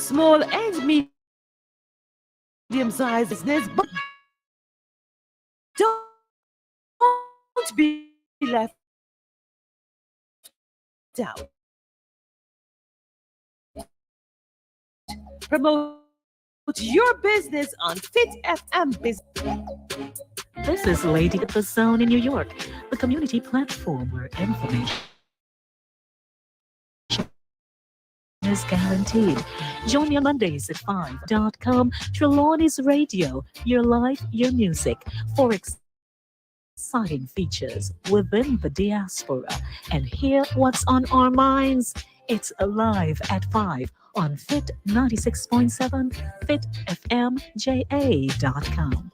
small and medium-sized business, but don't be left out. Promote your business on Fit FM Business. This is Lady at the Zone in New York, the community platform where information is guaranteed. Join me on Mondays at 5.com. Trelawney's Radio, your life, your music, for exciting features within the diaspora. And hear what's on our minds. It's Alive at 5 on Fit 96.7, fitfmja.com.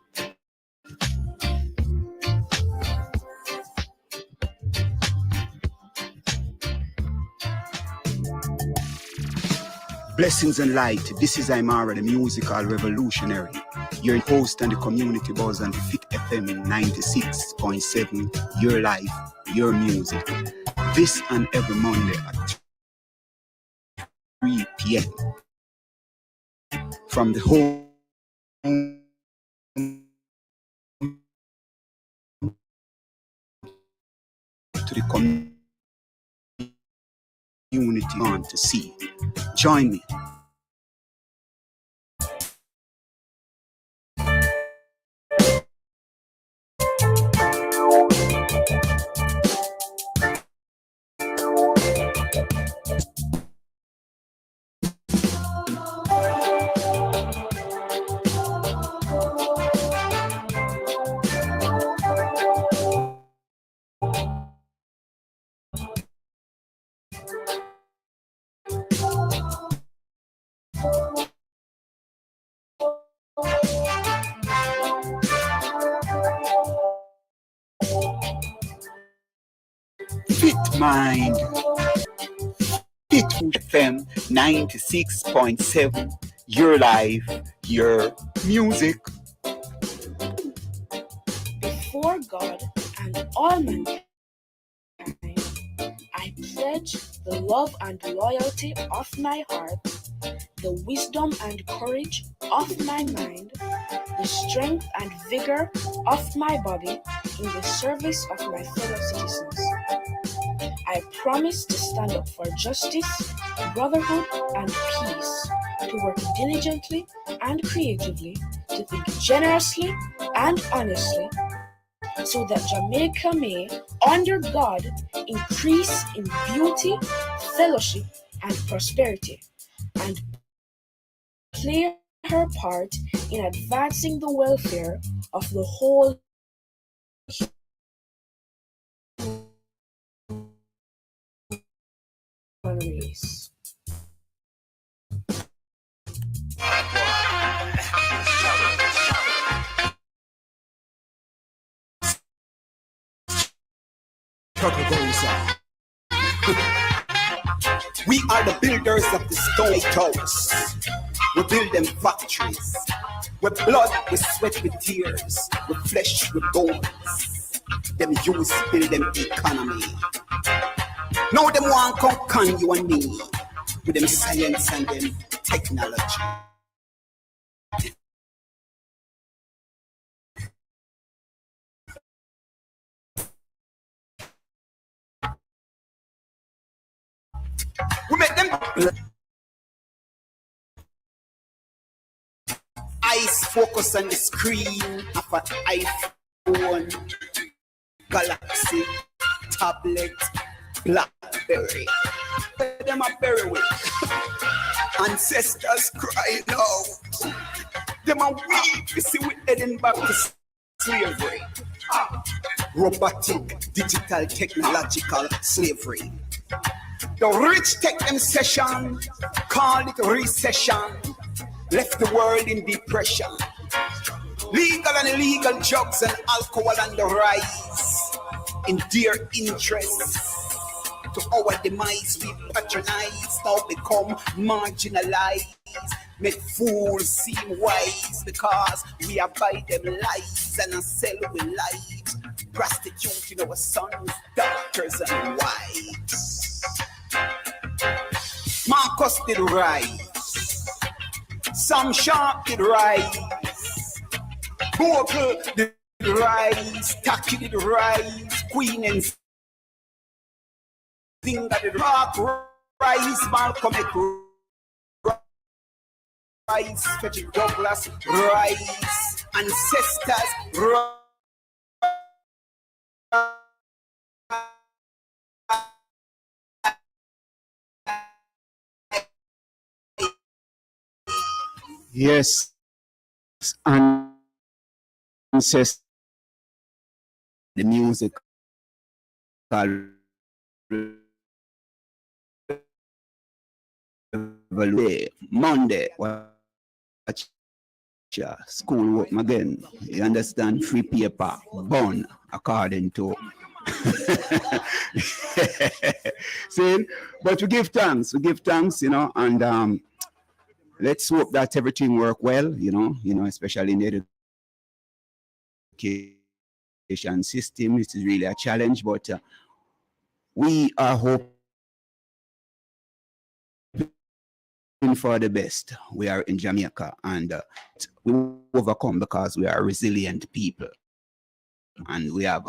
Blessings and light. This is Imara, the musical revolutionary. Your host and the community buzz on Fit FM in 96.7. Your life, your music. This and every Monday at 3 p.m. From the home to the community on to see. Join me. Fit Mind. Fit FM 96.7. Your life, your music. Before God and all mankind, I pledge the love and loyalty of my heart, the wisdom and courage of my mind, the strength and vigor of my body in the service of my fellow citizens. I promise to stand up for justice, brotherhood, and peace, to work diligently and creatively, to think generously and honestly, so that Jamaica may, under God, increase in beauty, fellowship, and prosperity, and play her part in advancing the welfare of the whole human race. We are the builders of the stone towers. We build them factories. With blood, with sweat, with tears. With flesh, with bones. Them use build them economy. Now them want come con you and me. With them science and them technology. We make them eyes focus on the screen of an iPhone, Galaxy, tablet, BlackBerry. Let them a bury with. Ancestors crying out. Them a weak, you see, we heading back to slavery. Robotic, digital, technological slavery. The rich take them session, call it recession, left the world in depression. Legal and illegal drugs and alcohol on the rise, in dear interest. To our demise we patronize, now become marginalized. Make fools seem wise because we abide them lies and sell with lies. Prostituting our sons, daughters and wives. Marcus did rise Some sharp did rise. Vocal did rise. Tacky did rise. Queen and sing that did rock rise. Malcolm X rise. Frederick Douglass rise. Ancestors rise. Yes, ancestors, the music Monday, watch school work again. You understand? Free paper, born according to. See, but we give thanks, you know, and let's hope that everything work well, you know, especially in the education system. It is really a challenge, but we are hoping for the best. We are in Jamaica, and we will overcome because we are resilient people, and we have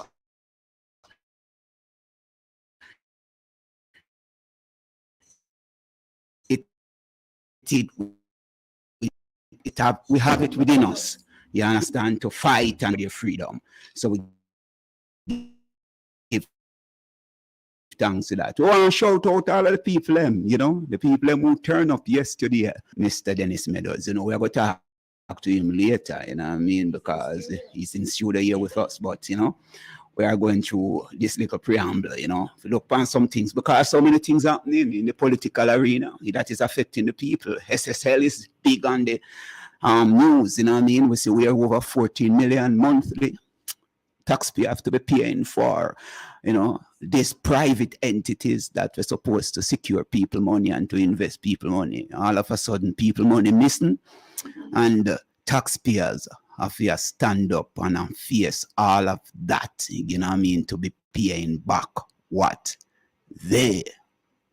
we have it within us, you understand, to fight and their freedom. So we give thanks to that. We want to shout out all of the people, you know, the people who turned up yesterday. Mr. Dennis Meadows, you know, we're going to talk to him later, you know what I mean, because he's in studio here with us, but, you know, we are going through this little preamble, you know, to look on some things, because so many things happening in the political arena that is affecting the people. SSL is big on the news, you know what I mean? We see we are over 14 million monthly taxpayer have to be paying for, you know, these private entities that were supposed to secure people money and to invest people money. All of a sudden, people money missing, and taxpayers have to stand up and face all of that, you know what I mean, to be paying back what they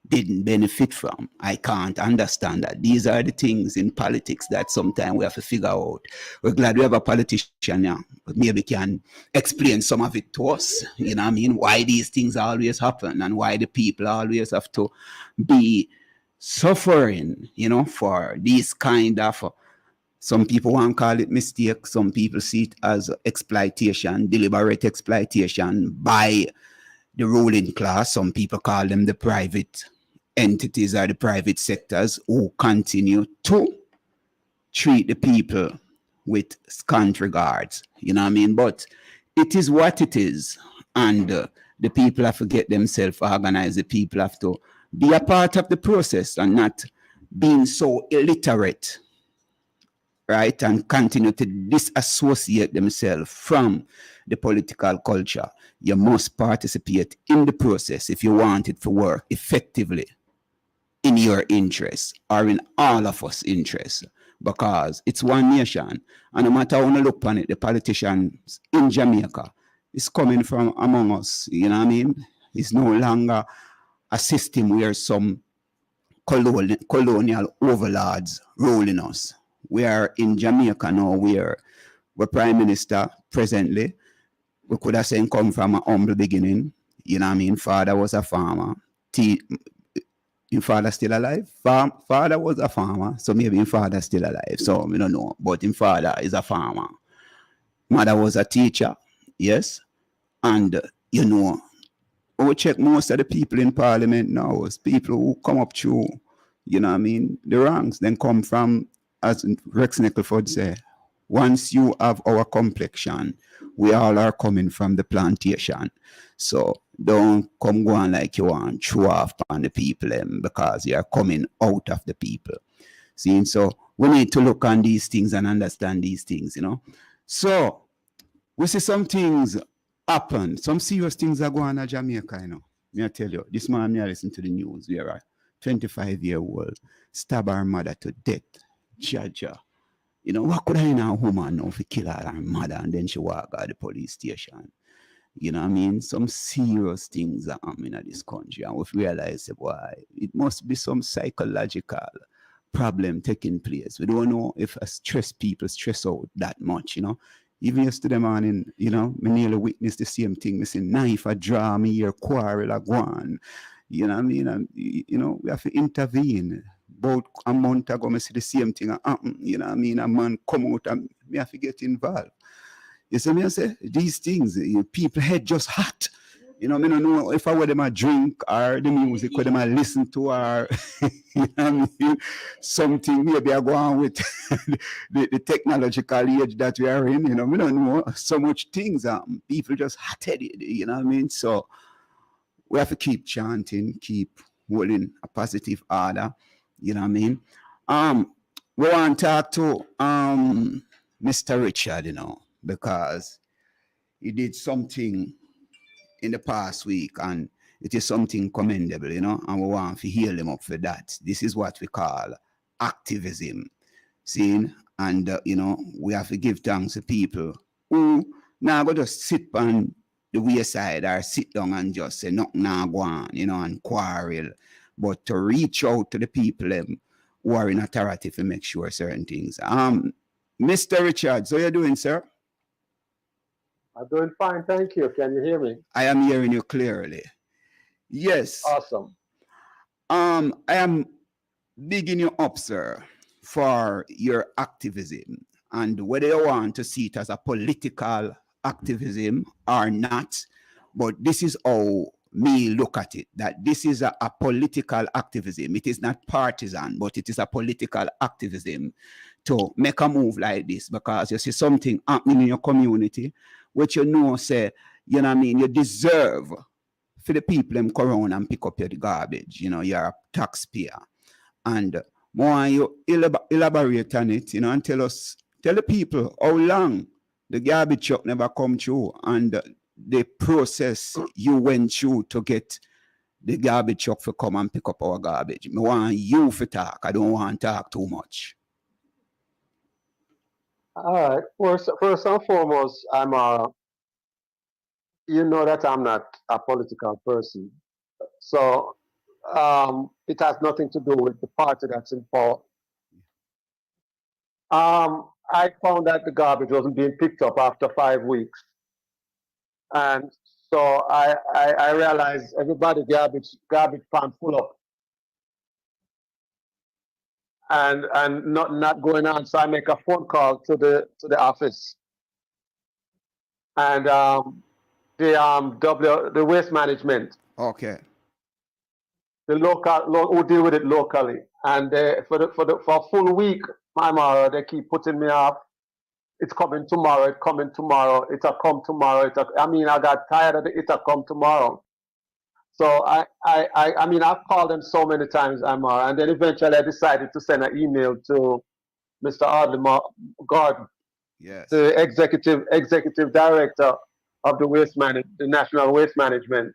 didn't benefit from. I can't understand that. These are the things in politics that sometimes we have to figure out. We're glad we have a politician now, but maybe can explain some of it to us, you know what I mean, why these things always happen and why the people always have to be suffering, you know, for these kind of, some people want to call it mistake, some people see it as exploitation, deliberate exploitation by the ruling class. Some people call them the private entities or the private sectors who continue to treat the people with scant regards, you know what I mean? But it is what it is, and the people have to get themselves organized. The people have to be a part of the process and not being so illiterate, right, and continue to disassociate themselves from the political culture. You must participate in the process if you want it to work effectively in your interest or in all of us' interests, because it's one nation. And no matter how you look on it, the politicians in Jamaica is coming from among us, you know what I mean? It's no longer a system where some colonial overlords ruling us. We are in Jamaica now, where we're prime minister presently. We could have said come from a humble beginning. You know what I mean? Father was a farmer. Your father still alive? Father was a farmer, so maybe your father still alive. So we don't know. But your father is a farmer. Mother was a teacher, yes. And you know, we check most of the people in parliament now is people who come up through, you know what I mean, the ranks, then come from, as Rex Nickelford said, once you have our complexion, we all are coming from the plantation. So don't come going like you want to show off on the people because you are coming out of the people. See, so we need to look on these things and understand these things, you know. So we see some things happen, some serious things are going on in Jamaica, you know. May I tell you, this morning I listened to the news where a 25-year-old stabbed her mother to death. Jaja. You know, what could I know a woman know if kill her mother and then she walk out the police station? You know what I mean? Some serious things are happening in this country, and we realize, boy, it must be some psychological problem taking place. We don't know if people stress out that much, you know. Even yesterday morning, you know, me nearly witnessed the same thing. Me say knife a draw, me here quarrel a go on. You know what I mean? And, you know, we have to intervene. About a month ago, me see the same thing happen. You know what I mean? A man come out and me have to get involved. You see me I say? These things, people head just hot. You know, I don't know if I were them a drink or the music where them a listen to or you know what I mean? Something maybe I go on with the technological age that we are in, you know, we don't know so much things. People just hot-headed, you know what I mean? So we have to keep chanting, keep holding a positive order, you know what I mean? We want to talk to Mr. Richard, you know, because he did something in the past week and it is something commendable, you know, and we want to heal him up for that. This is what we call activism, seeing, and you know, we have to give thanks to people who now go just sit on the wayside or sit down and just say nothing now go on, you know, and quarrel, but to reach out to the people who are in authority to make sure certain things. Mr. Richards, how you doing, sir? I'm doing fine, thank you. Can you hear me? I am hearing you clearly. Yes. Awesome. I am bigging you up, sir, for your activism. And whether you want to see it as a political activism or not, but this is how me look at it, that this is a political activism. It is not partisan, but it is a political activism to make a move like this because you see something happening in your community, which you know, say, you know what I mean, you deserve for the people them come around and pick up your garbage. You know, you're a taxpayer. And more you elaborate on it, you know, and tell the people how long the garbage truck never come through and the process you went through to get the garbage truck to come and pick up our garbage. I want you to talk. I don't want to talk too much. All right. First and foremost, you know that I'm not a political person. So it has nothing to do with the party that's in power. I found that the garbage wasn't being picked up after 5 weeks. And so I realized everybody garbage pan full up. And not going on. So I make a phone call to the office. And the waste management. Okay. The local who deal with it locally. And for a full week, they keep putting me off. It's coming tomorrow, it's coming tomorrow, it'll come tomorrow. I got tired of it, it'll come tomorrow. So I've called them so many times, and then eventually I decided to send an email to Mr. Audley Gordon, yes, the executive director of the National Waste Management.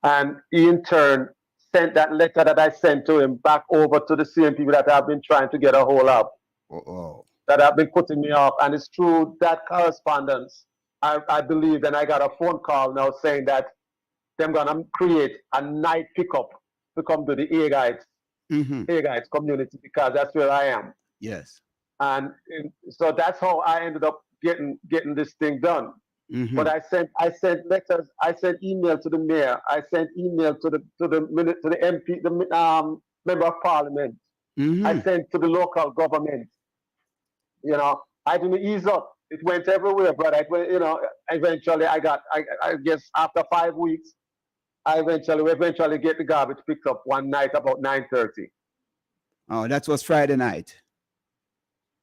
And he in turn sent that letter that I sent to him back over to the same people that I've been trying to get a hold of. That have been putting me off. And it's through that correspondence, I believe, and I got a phone call now saying that they're gonna create a night pickup to come to the Eagites community, because that's where I am. Yes. And so that's how I ended up getting this thing done. But I sent letters, I sent email to the mayor, I sent email to the MP, the member of parliament. I sent to the local government. You know, I didn't ease up. It went everywhere, but eventually I guess after 5 weeks, I eventually get the garbage picked up one night about 9:30. Oh, that was Friday night.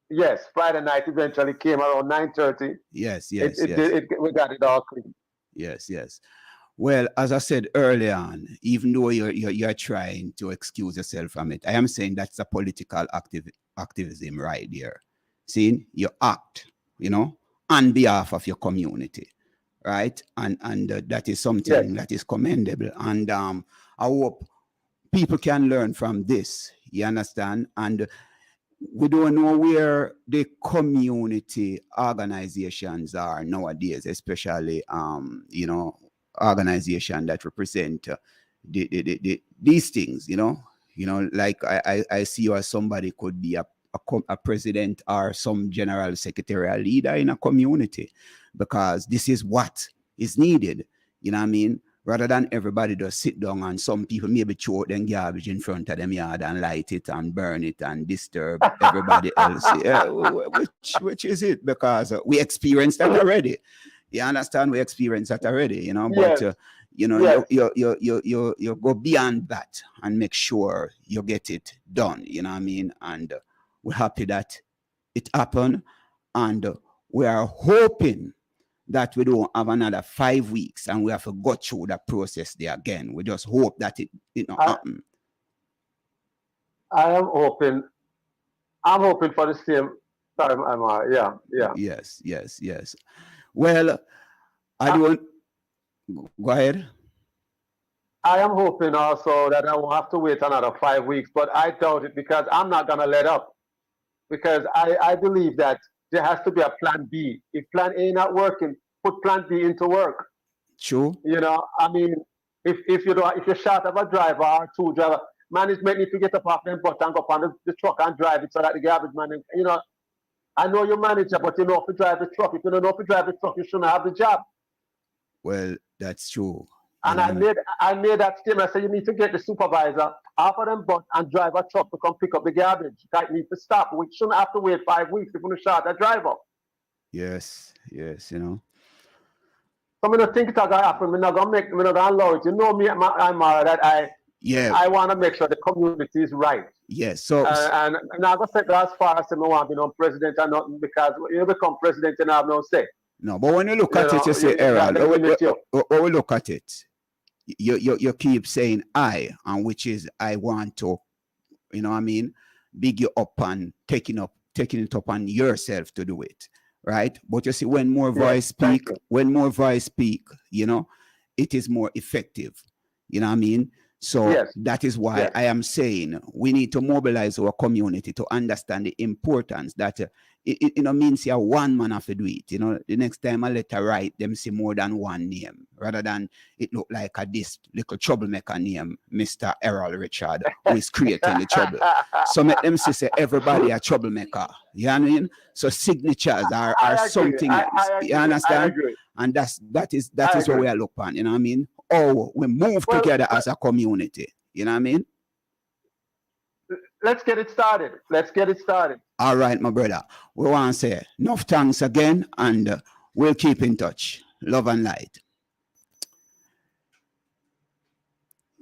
Yes, Friday night eventually came around 9:30. Yes. We got it all clean. Yes. Well, as I said earlier on, even though you're trying to excuse yourself from it, I am saying that's a political activism right there. Seeing you act, you know, on behalf of your community, right? And that is something that is commendable. And I hope people can learn from this. You understand? And we don't know where the community organizations are nowadays, especially you know, organizations that represent these things, you know. You know, like I see you as somebody could be a president or some general secretarial leader in a community, because this is what is needed. You know what I mean? Rather than everybody just sit down and some people maybe throw out them garbage in front of them yard and light it and burn it and disturb everybody else. Yeah, which is it? Because we experienced that already. You understand? We experienced that already, you know, but you know, you go beyond that and make sure you get it done, you know what I mean? And we're happy that it happened, and we are hoping that we don't have another 5 weeks and we have to go through the process there again. We just hope that it happen. I'm hoping for the same time. Yes. Well, I don't go ahead. I am hoping also that I won't have to wait another 5 weeks, but I doubt it, because I'm not gonna let up. Because I believe that there has to be a plan B. If plan A not working, put plan B into work. True. You know, I mean, if you're short of a driver or two driver, management need to get up off them butt and go up on the truck and drive it so that the garbage man, you know, I know you're manager, but you know if you drive the truck. If you don't know if you drive the truck, you shouldn't have the job. Well, that's true. And I made that statement. I said you need to get the supervisor off of them butt and drive a truck to come pick up the garbage. That need to stop. We shouldn't have to wait 5 weeks if we shot that driver. Yes, you know. So I don't think it's gonna happen. I'm not gonna allow it. You know me, I'm that I want to make sure the community is right. Yes. So and I'm not gonna say that as far as I want to be no president or nothing, because when you become president, you have no say. No, but when you look at it, you say, Errol, when we look at it, you keep saying I, and which is I want to, you know what I mean, big you up and taking it upon yourself to do it, right? But you see, when more voice speak, you know, it is more effective. You know what I mean? So that is why I am saying we need to mobilize our community to understand the importance that it you know means one man have to do it. You know, the next time I let her write them see more than one name, rather than it look like this little troublemaker name, Mr. Errol Richard, who is creating the trouble. So make them say everybody a troublemaker. You know what I mean? So signatures are something else. You understand? And that is what we are looking at. You know what I mean? Oh, we move together as a community. You know what I mean? Let's get it started. All right, my brother. We want to say enough thanks again, and we'll keep in touch. Love and light.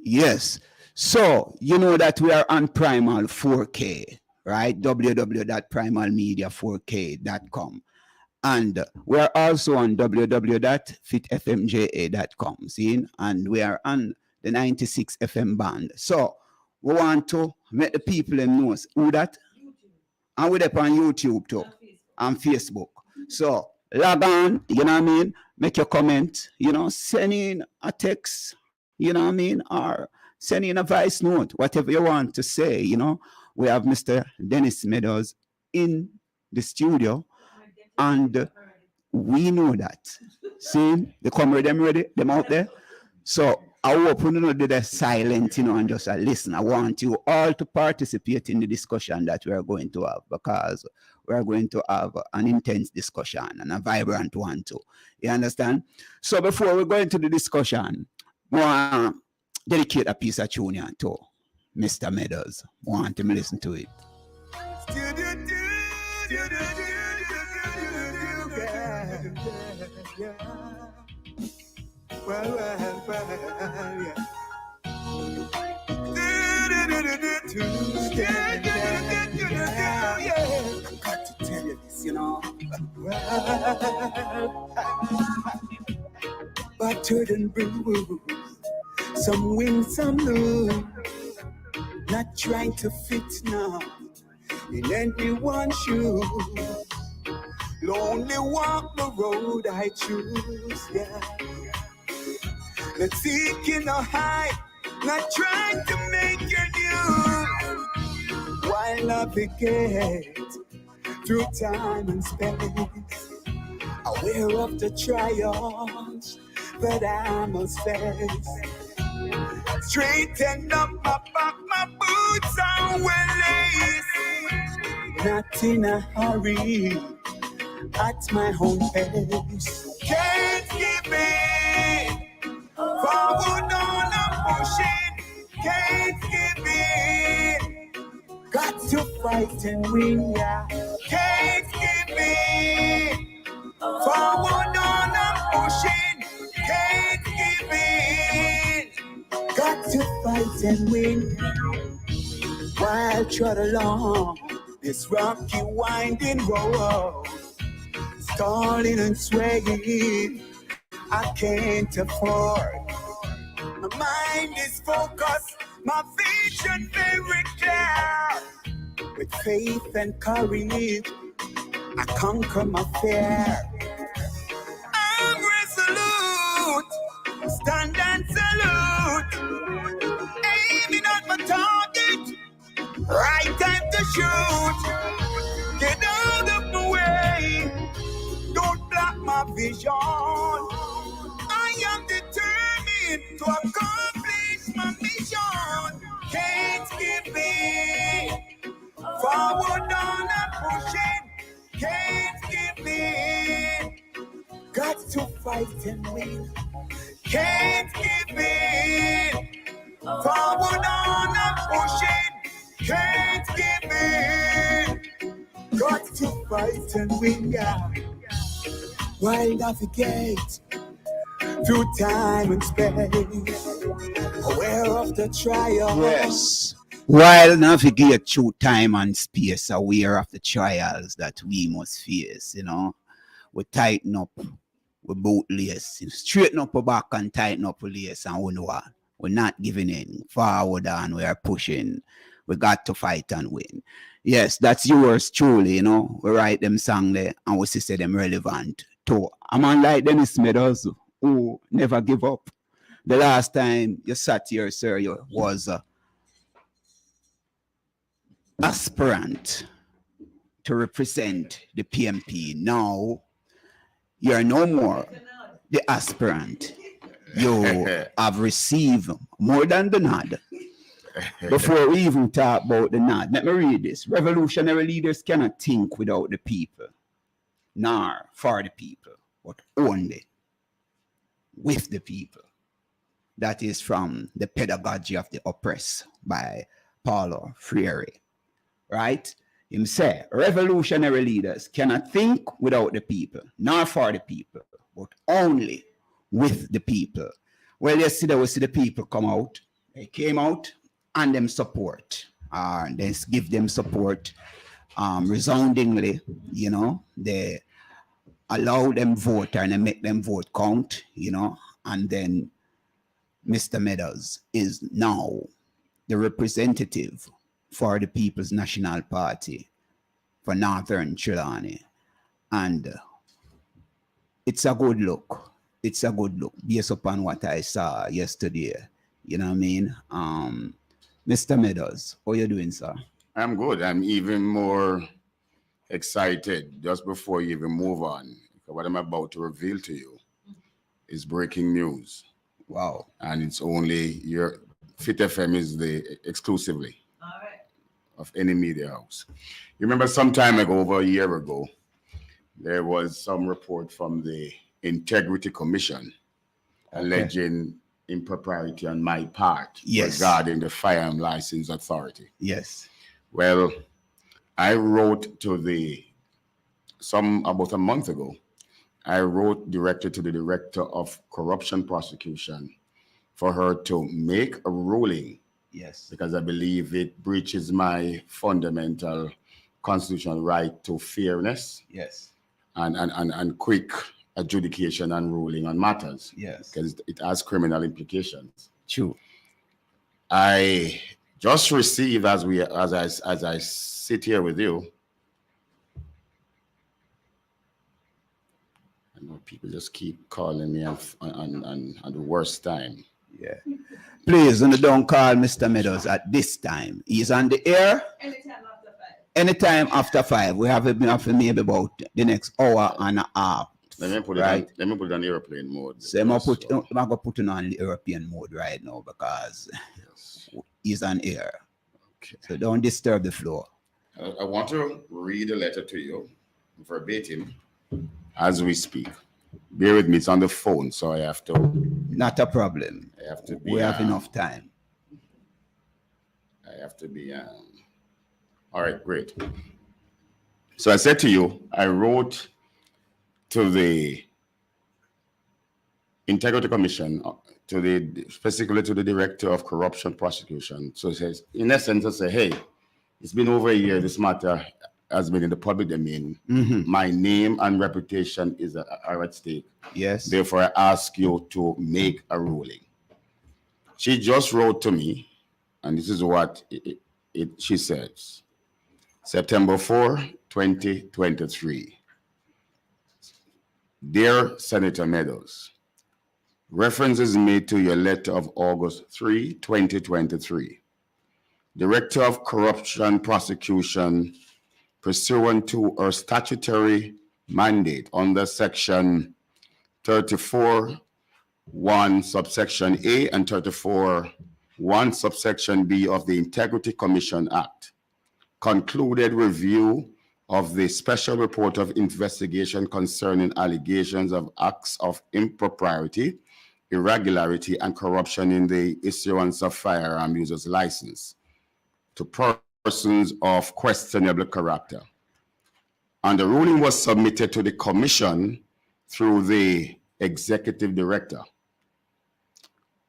Yes. So, you know that we are on Primal 4K, right? www.primalmedia4k.com. And we are also on www.fitfmja.com, see? And we are on the 96 FM band. So we want to make the people know who that. And we're up on YouTube too, and Facebook. So log on, you know what I mean? Make your comment, you know, send in a text, you know what I mean? Or send in a voice note, whatever you want to say, you know. We have Mr. Dennis Meadows in the studio. And we know that. See, the camera, them out there. So I hope you know they're silent, you know, and just listen. I want you all to participate in the discussion that we are going to have, because we are going to have an intense discussion and a vibrant one too. You understand? So before we go into the discussion, we want to dedicate a piece of tune here to Mr. Meadows. I want him to listen to it. Well, yeah. Got to tell you this, you know. Battered and bruised, some win, some lose. Not trying to fit now in anyone's shoes. Lonely walk the road I choose, yeah. Not seeking a high, not trying to make your news. While navigate through time and space, aware of the triumphs that I must face. Straighten up my back, my boots are well laced. Not in a hurry, at my own pace. Can't give in. Forward on, I'm pushing. Can't give in. Got to fight and win, yeah. Can't give in. Forward on, I'm pushing. Can't give in. Got to fight and win. While trot along this rocky winding road, stalling and swaying, I can't afford. My mind is focused, my vision very clear. With faith and courage, I conquer my fear. I'm resolute, stand and salute. Aiming at my target, right time to shoot. Get out of the way, don't block my vision. I am determined to accomplish my mission. Can't give in. Forward on and pushing. Can't give in. Got to fight and win. Can't give in. Forward on and pushing. Can't give in. Got to fight and win, yeah. While navigate through time and space, aware of the trial. Yes. While navigate through time and space, aware of the trials that we must face, you know. We tighten up, we both lace, straighten up our back and tighten up our lace, and we know what. We're not giving in. Forward on, we are pushing. We got to fight and win. Yes, that's yours truly, you know. We write them song there and we say them relevant too. A man like Dennis Meadows who never give up. The last time you sat here, sir, you was aspirant to represent the PMP. Now you're no more the aspirant. You have received more than the nod. Before we even talk about the nod, let me read this. Revolutionary leaders cannot think without the people, nor for the people, but only with the people. That is from The Pedagogy of the Oppressed by Paulo Freire. Right? Him say, revolutionary leaders cannot think without the people, nor for the people, but only with the people. Well, yesterday we see the people come out. They came out and them support. They give them support resoundingly, you know. They allow them vote and they make them vote count, you know. And then Mr. Meadows is now the representative for the People's National Party for Northern Trelawney. And it's a good look. It's a good look based upon what I saw yesterday. You know what I mean? Mr. Meadows, how you doing, sir? I'm good. I'm even more excited just before you even move on. What I'm about to reveal to you is breaking news. Wow. And it's only your Fit FM is the exclusively of any media house. You remember some time ago, over a year ago, there was some report from the Integrity Commission alleging impropriety on my part regarding the Firearm License Authority. Yes. Well, I wrote to about a month ago, I wrote directly to the Director of Corruption Prosecution for her to make a ruling. Yes. Because I believe it breaches my fundamental constitutional right to fairness. Yes. And quick adjudication and ruling on matters. Yes. Because it has criminal implications. True. I just received, as I sit here with you, I know people just keep calling me on the worst time. Yeah. Please, don't call Mr. Meadows at this time. He's on the air. Anytime after 5. We have him maybe about the next hour and a half Let me put right? it on airplane mode. So I'm gonna put it on European mode right now because he's on air. Okay. So don't disturb the floor. I want to read a letter to you verbatim as we speak. Bear with me, it's on the phone, so I have to. Not a problem. I have to be. We have enough time. I have to be. All right, great. So I said to you, I wrote to the Integrity Commission, specifically to the Director of Corruption Prosecution. So it says, in essence, I say, hey, it's been over a year. This matter has been in the public domain. My name and reputation are at stake. Yes. Therefore, I ask you to make a ruling. She just wrote to me, and this is what she says. September 4, 2023. Dear Senator Meadows, reference is made to your letter of August 3, 2023. Director of Corruption Prosecution, pursuant to her statutory mandate under Section 34(1) subsection A and 34(1) subsection B of the Integrity Commission Act, concluded review of the special report of investigation concerning allegations of acts of impropriety, irregularity, and corruption in the issuance of firearm users license to persons of questionable character. And the ruling was submitted to the commission through the executive director.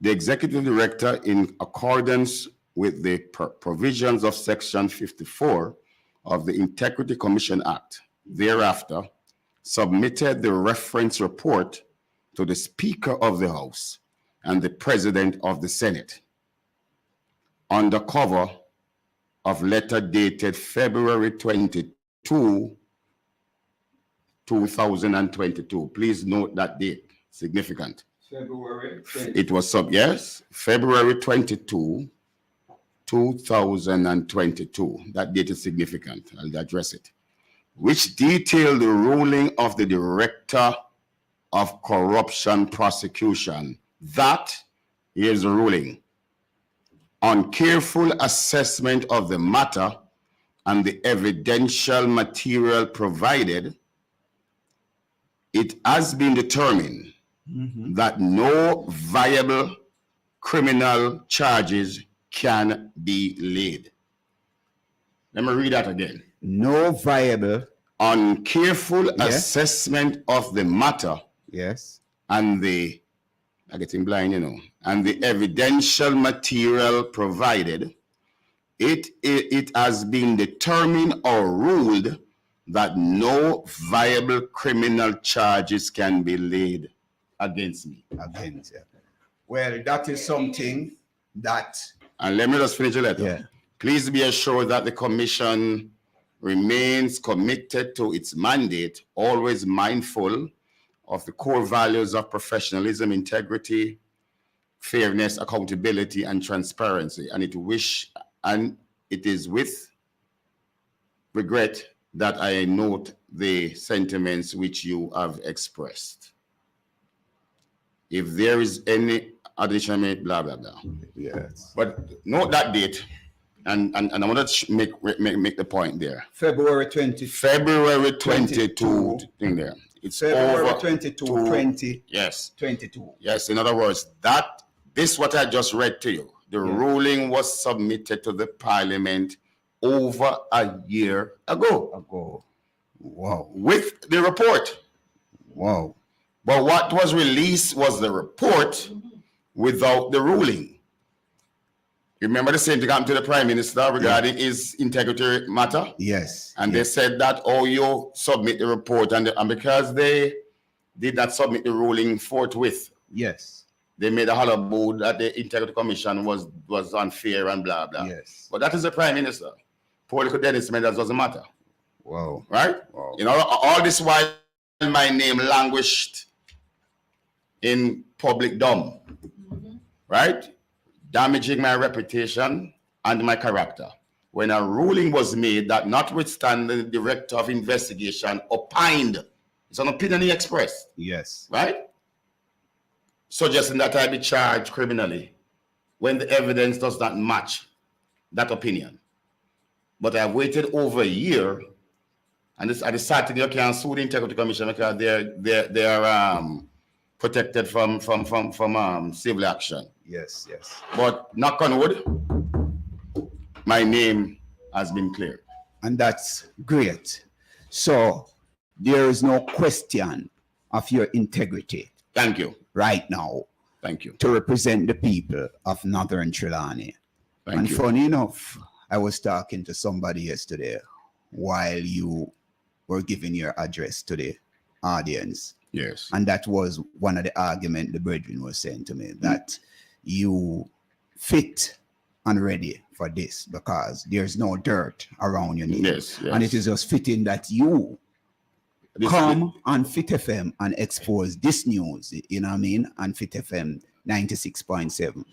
The executive director, in accordance with the provisions of Section 54 of the Integrity Commission Act, thereafter submitted the reference report to the Speaker of the House and the President of the Senate on the cover of letter dated February 22, 2022. Please note that date, significant. February 20. It was February 22, 2022. That date is significant. I'll address it. Which detailed the ruling of the Director of Corruption Prosecution that, here's the ruling, on careful assessment of the matter and the evidential material provided, it has been determined that no viable criminal charges can be laid. Let me read that again. No viable. On careful assessment of the matter. Yes. And the, I'm getting blind, you know, and the evidential material provided, it has been determined or ruled that no viable criminal charges can be laid against me. Against you. Well, that is something that... And let me just finish the letter. Yeah. Please be assured that the commission remains committed to its mandate, always mindful of the core values of professionalism, integrity, fairness, accountability, and transparency. And it is with regret that I note the sentiments which you have expressed. If there is any additional blah, blah, blah. Yes. But note that date, and I want to make the point there. February 22. Thing there. It's February over 22, 20. Yes. 22. Yes, in other words, this what I just read to you. The ruling was submitted to the Parliament over a year ago. Wow. With the report. Wow. But what was released was the report without the ruling. You remember the same thing happened to the Prime Minister regarding his integrity matter? Yes. And they said that, you submit the report. And because they did not submit the ruling forthwith. Yes. They made a hullabaloo that the Integrity Commission was unfair and blah, blah. Yes. But that is the Prime Minister. Paul Dennis Meadows doesn't matter. Wow. Right? Wow. You know, all this while my name languished in public dumb. Right? Damaging my reputation and my character. When a ruling was made that notwithstanding the Director of Investigation opined, It's an opinion he expressed, Yes. right? Suggesting that I be charged criminally when the evidence does not match that opinion. But I've waited over a year, and I decided you can't sue the Integrity Commission because they're protected from civil action. Yes, yes. But knock on wood, my name has been cleared. And that's great. So there is no question of your integrity. Thank you. Right now. Thank you. To represent the people of Northern Trelawney. Thank you. Funny enough, I was talking to somebody yesterday while you were giving your address to the audience. Yes. And that was one of the arguments the brethren was saying to me, that you fit and ready for this because there's no dirt around your knee. Yes, yes. And it is just fitting that you come on Fit FM and expose this news, you know what I mean, on Fit FM 96.7.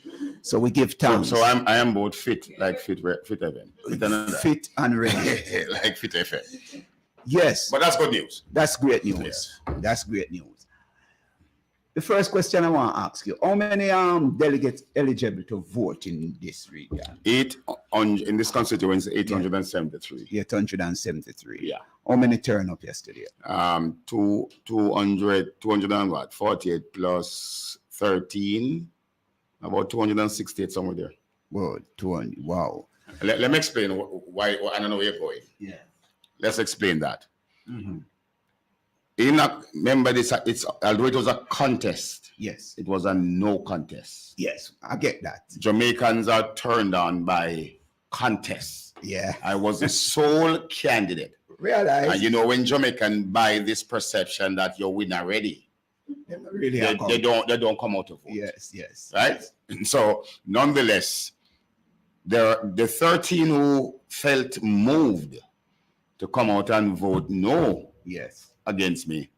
So we give thanks. So I am both fit, like Fit FM. Fit and ready. Like Fit FM. Yes. But that's good news. That's great news. Yes. That's great news. The first question I want to ask you, how many delegates eligible to vote in this region? In this constituency, 873. 873. Yeah. How many turn up yesterday? 248 plus 13, about 268 somewhere there. Well, 200. Wow. Let me explain why I don't know where you're going. Yeah. Let's explain that. Mm-hmm. Remember this, although it was a contest. Yes. It was a no contest. Yes, I get that. Jamaicans are turned on by contests. Yeah. I was the sole candidate. Realize. And you know, when Jamaican buy this perception that you're win already, they don't come out to vote. Yes, yes. Right? And so nonetheless, the 13 who felt moved to come out and vote no against me,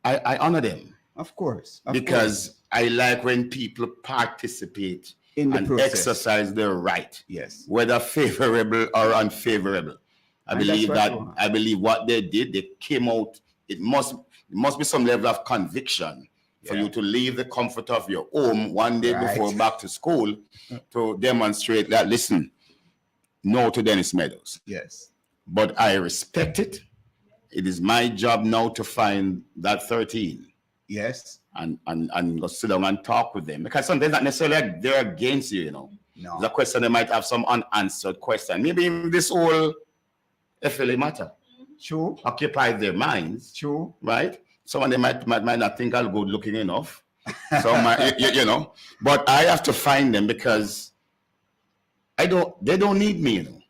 I honor them. Of course. Because I like when people participate in the and process. Exercise their right. Yes. Whether favorable or unfavorable. I believe what they did, they came out. It must be some level of conviction for you to leave the comfort of your home one day before back to school to demonstrate that, listen, no to Dennis Meadows. Yes. But I respect it. It is my job now to find that 13. Yes. And go sit down and talk with them. Because sometimes not necessarily they're against you, you know. No. The question, they might have some unanswered question. Maybe in this whole FLA matter. True. Occupy their minds. True. Right? Some of them might not think I'm good looking enough. You know. But I have to find them because they don't need me, you know.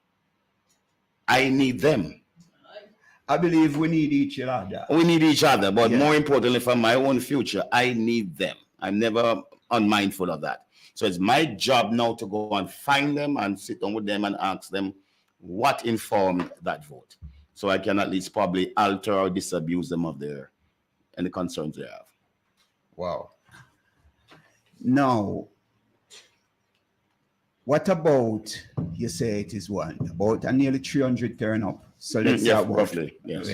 I need them. I believe we need each other. We need each other, but more importantly, for my own future, I need them. I'm never unmindful of that. So it's my job now to go and find them and sit down with them and ask them what informed that vote. So I can at least probably alter or disabuse them of any concerns they have. Wow. Now, what about, you say it is about a nearly 300 turn up. So let's say roughly, yes.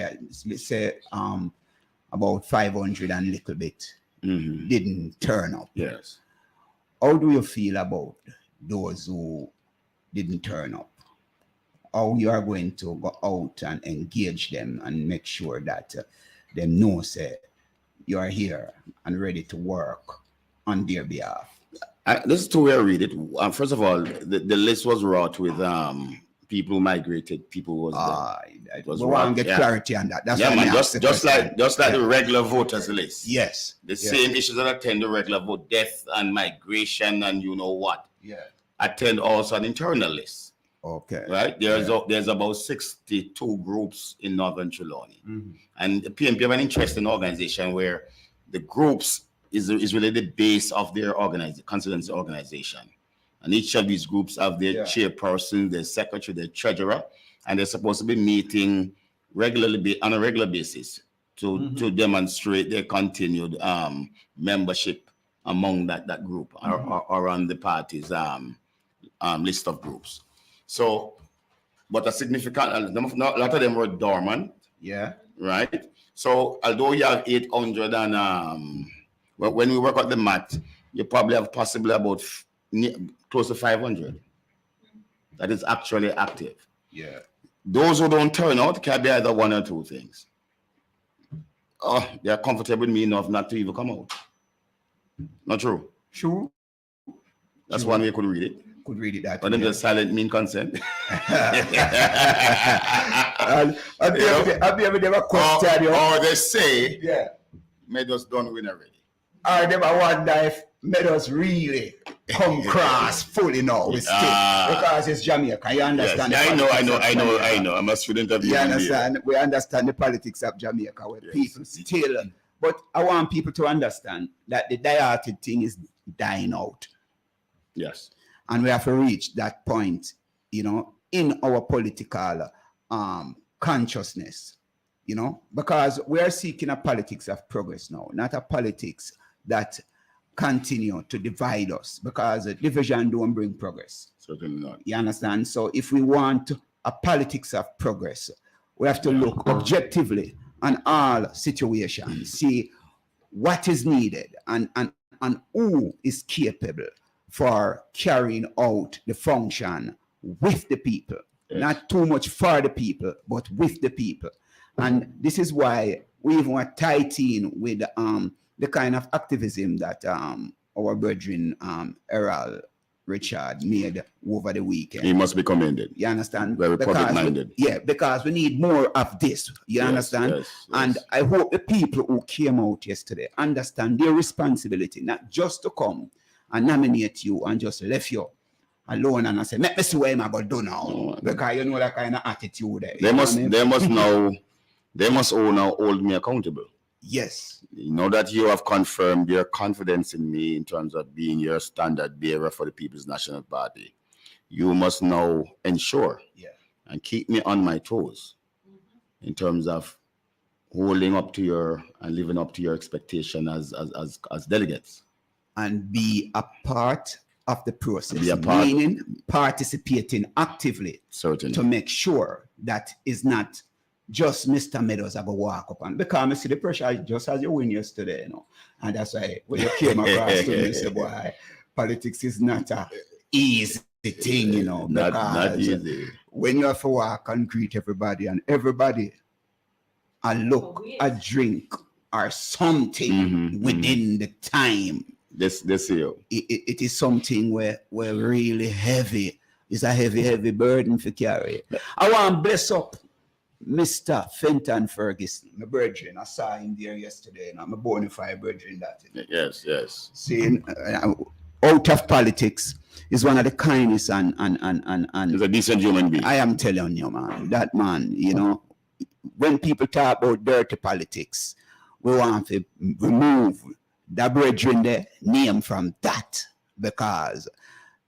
Let's say about 500 and a little bit didn't turn up. Yes. How do you feel about those who didn't turn up? How you are going to go out and engage them and make sure that they know say you are here and ready to work on their behalf? This is the way I read it. First of all, the list was wrought with people who migrated, people who was it was want to get clarity on that. That's man, just like the regular voters list. Yes. The same issues that attend the regular vote, death and migration and you know what. Yeah. Attend also an internal list. Okay. Right? There's about 62 groups in Northern Trelawney. Mm-hmm. And the PNP have an interesting organization where the groups is really the base of their constituency organization. And each of these groups have their chairperson, their secretary, their treasurer, and they're supposed to be meeting regularly on a regular basis to demonstrate their continued membership among that group or on the party's list of groups. So, but a lot of them were dormant. Yeah. Right. So although you have 800 and when we work out the math, you probably have possibly about close to 500 that is actually active. Yeah. Those who don't turn out can be either one or two things. Oh, they are comfortable with me enough not to even come out. Not true. True. That's one way you could read it. Could read it that But them just silent mean consent. Have you ever questioned or they say, yeah, Meadows don't win already. I never wonder if Meadows really come cross fully now with stick because it's Jamaica. You understand? Yes, I know. I'm a student of the You understand? We understand the politics of Jamaica where people still. But I want people to understand that the diarrhea thing is dying out. Yes. And we have to reach that point, you know, in our political consciousness, you know, because we are seeking a politics of progress now, not a politics that continue to divide us, because division don't bring progress. Certainly not. You understand? So if we want a politics of progress, we have to look objectively on all situations, see what is needed and who is capable for carrying out the function with the people. Yes. Not too much for the people, but with the people. And this is why we even want to tie in with the kind of activism that our brethren Errol Richard made over the weekend. He must be commended. You understand? Very public-minded. Yeah, because we need more of this. You understand? Yes. And I hope the people who came out yesterday understand their responsibility, not just to come and nominate you and just left you alone and I say, let me see what I'm going to do now. Because you know that kind of attitude there. They must all now hold me accountable. Yes. You know that you have confirmed their confidence in me in terms of being your standard bearer for the People's National Party. You must now ensure and keep me on my toes in terms of holding up to your and living up to your expectation as delegates. And be a part of the process, meaning participating actively. Certainly. To make sure that is not just Mr. Meadows I go walk up on, because I see the pressure just as you win yesterday, you know. And that's why when you came across to me, you say, boy, politics is not a easy thing, you know. Not easy. When you have to walk and greet everybody and everybody and look, a drink or something within the time. This year. It is something where really heavy. It's a heavy burden for carry. I want to bless up Mr. Fenton Ferguson, my brethren. I saw him there yesterday, and I'm a bona fide brethren that. Yes. Seeing out of politics is one of the kindest and he's a decent human being. I am telling you, man, that man, you know, when people talk about dirty politics, we want to remove the brethren there name from that, because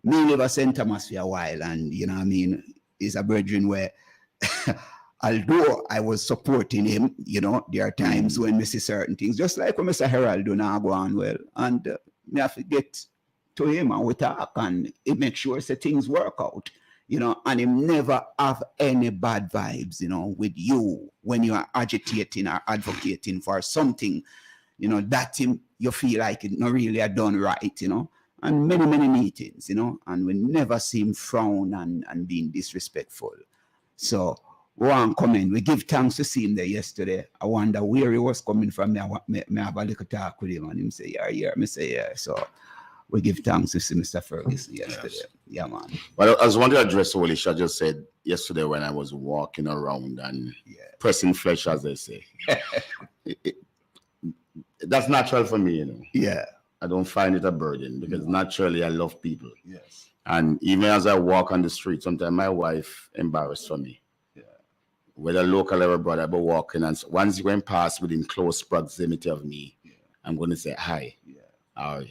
me live at St. Thomas for a while, and you know what I mean, is a brethren where although I was supporting him, you know, there are times when we see certain things, just like when Mr. Herald do not go on well, and me have to get to him and we talk and it makes sure that things work out, you know, and him never have any bad vibes, you know, with you when you are agitating or advocating for something, you know, that him you feel like it not really are done right, you know, and many meetings, you know, and we never see him frown and being disrespectful. So we want to come in. We give thanks to see him there yesterday. I wonder where he was coming from. Me have a little talk with him and him say, yeah. Me say, yeah. So we give thanks to see Mr. Ferguson yesterday. Yes. Yeah, man. But I was wanting to address what Alicia just said yesterday when I was walking around and pressing flesh, as they say. That's natural for me, you know. Yeah. I don't find it a burden because naturally I love people. Yes. And even as I walk on the street, sometimes my wife embarrassed for me. Whether local or abroad, I'll be walking, and once you went past within close proximity of me, I'm going to say, hi, how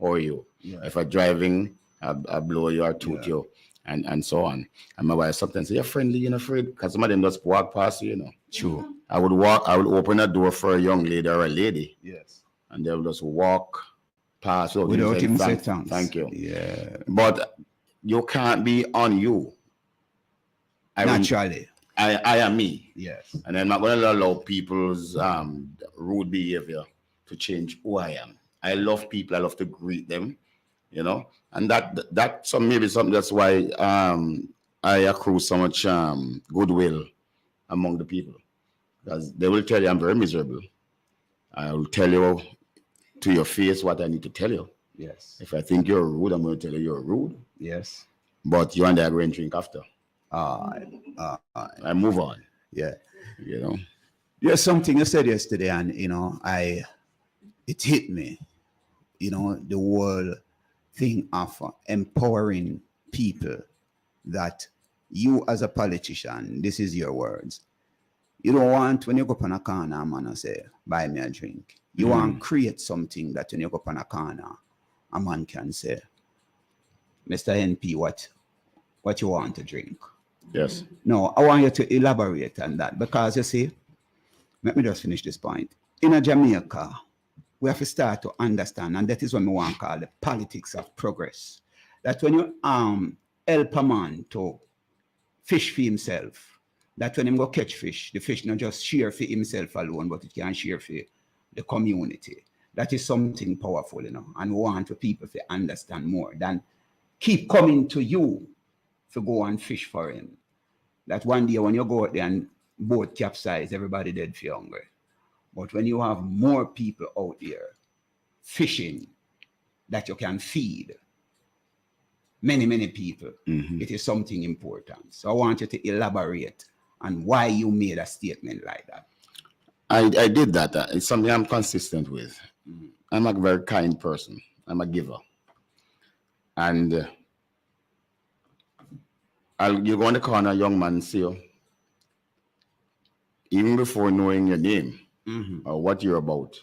are you? If I'm driving, I blow you or toot you, and so on. And my wife sometimes say, you're friendly, you're not afraid, because some of them just walk past you, you know. True. I would open a door for a young lady or a lady. Yes. And they'll just walk past without even saying thanks. Thank you. Yeah. But you can't be on you. Naturally. I am me. Yes. And I'm not going to allow people's rude behavior to change who I am. I love people. I love to greet them, you know, and that's some maybe something that's why I accrue so much goodwill among the people, because they will tell you I'm very miserable. I will tell you to your face what I need to tell you. Yes. If I think you're rude, I'm going to tell you you're rude. Yes. But you and I are going to drink after. I move on. Yeah. You know. There's something you said yesterday, and you know, it hit me. You know, the whole thing of empowering people, that you as a politician, this is your words. You don't want, when you go up on a corner, a man say, buy me a drink. You want to create something that when you go up on a corner, a man can say, Mr. NP, what you want to drink? Yes. No, I want you to elaborate on that, because you see, let me just finish this point. In a Jamaica, we have to start to understand, and that is what we want to call the politics of progress. That when you help a man to fish for himself, that when him go catch fish, the fish not just share for himself alone, but it can share for the community. That is something powerful, you know, and we want for people to understand more than keep coming to you to go and fish for him. That one day when you go out there and boat capsize, everybody dead for hunger. But when you have more people out there fishing that you can feed many people, it is something important. So I want you to elaborate on why you made a statement like that. I did that. It's something I'm consistent with. I'm a very kind person. I'm a giver. And you go in the corner, young man, see you. Even before knowing your name or what you're about.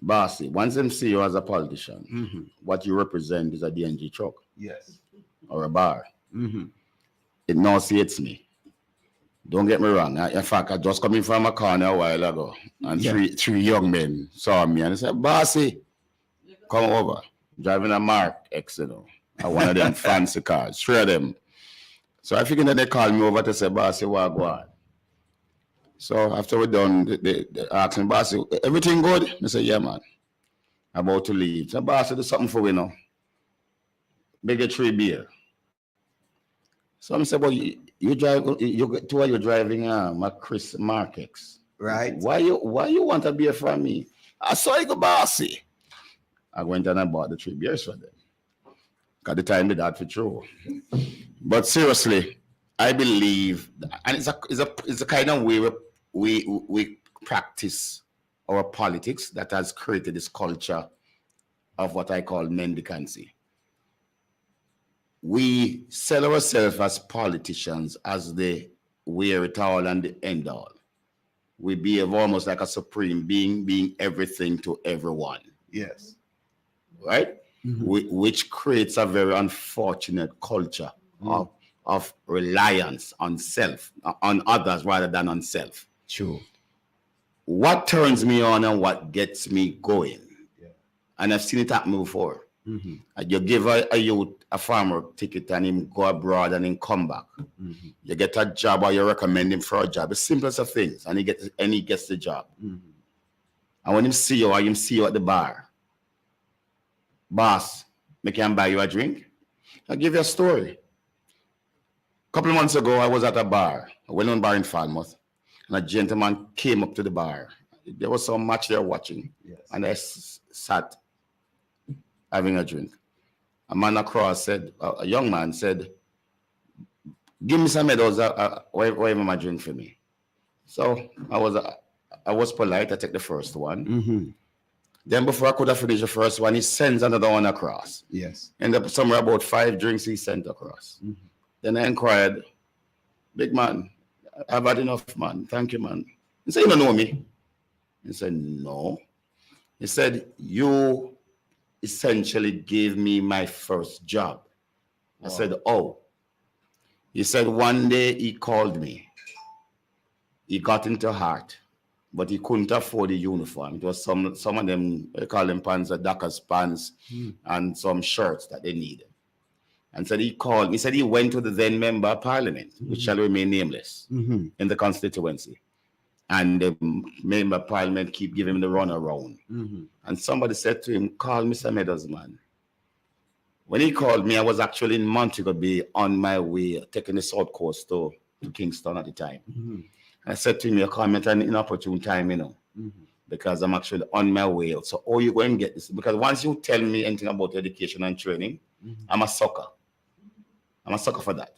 Bossy, once them see you as a politician, what you represent is a DNG truck. Yes. Or a bar. It nauseates me. Don't get me wrong. In fact, I just coming from a corner a while ago, and three young men saw me and they said, Bossy, come over. Driving a Mark X, you know, one of them fancy cars, 3 of them. So I figured that they called me over to say, Bossy, what go on? So after we're done, they asked me, Bossy, everything good? I said, yeah, man. About to leave. So Bossy, do something for we now. Big a 3 beer. So I said, well, you drive, you're driving a Chris Mark X. Right. Why you want a beer from me? I saw you go, Bossy. I went and I bought the 3 beers for them. Because the time did that for true. But seriously, I believe, and it's a kind of way we practice our politics that has created this culture of what I call mendicancy. We sell ourselves as politicians as the wear it all and the end all. We behave almost like a supreme being everything to everyone. Yes. Right? Which creates a very unfortunate culture of reliance on self, on others rather than on self. True. What turns me on and what gets me going, and I've seen it happen before. You give a youth a farmer ticket and him go abroad and then come back. You get a job or you recommend him for a job. The simplest of things, and he gets the job. And when him see you or him see you at the bar, boss, me can buy you a drink? I'll give you a story. A couple of months ago, I was at a bar, a well-known bar in Falmouth, and a gentleman came up to the bar. There was some match there watching, and I sat having a drink. A man across said, a young man said, give me some medals, whatever my drink for me. So I was polite, I take the first one. Then before I could have finished the first one, he sends another one across. Yes. Ended up somewhere about 5 drinks he sent across. Then I inquired, big man, I've had enough, man. Thank you, man. He said, you don't know me. He said, no. He said, you essentially gave me my first job. Wow. I said, oh. He said, one day he called me. He got into heart, but he couldn't afford the uniform. It was some of them, they call them pants, Dockers pants, and some shirts that they needed. and said he called. He said he went to the then member of parliament, which shall remain nameless, in the constituency. And the member of parliament keep giving him the runaround. And somebody said to him, call Mr. Meadows, man. When he called me, I was actually in Montego Bay on my way, taking the South Coast to Kingston at the time. I said to him, you're coming at an inopportune time, you know, because I'm actually on my way. So, oh, you're going to get this. Because once you tell me anything about education and training, I'm a sucker. I'm a sucker for that.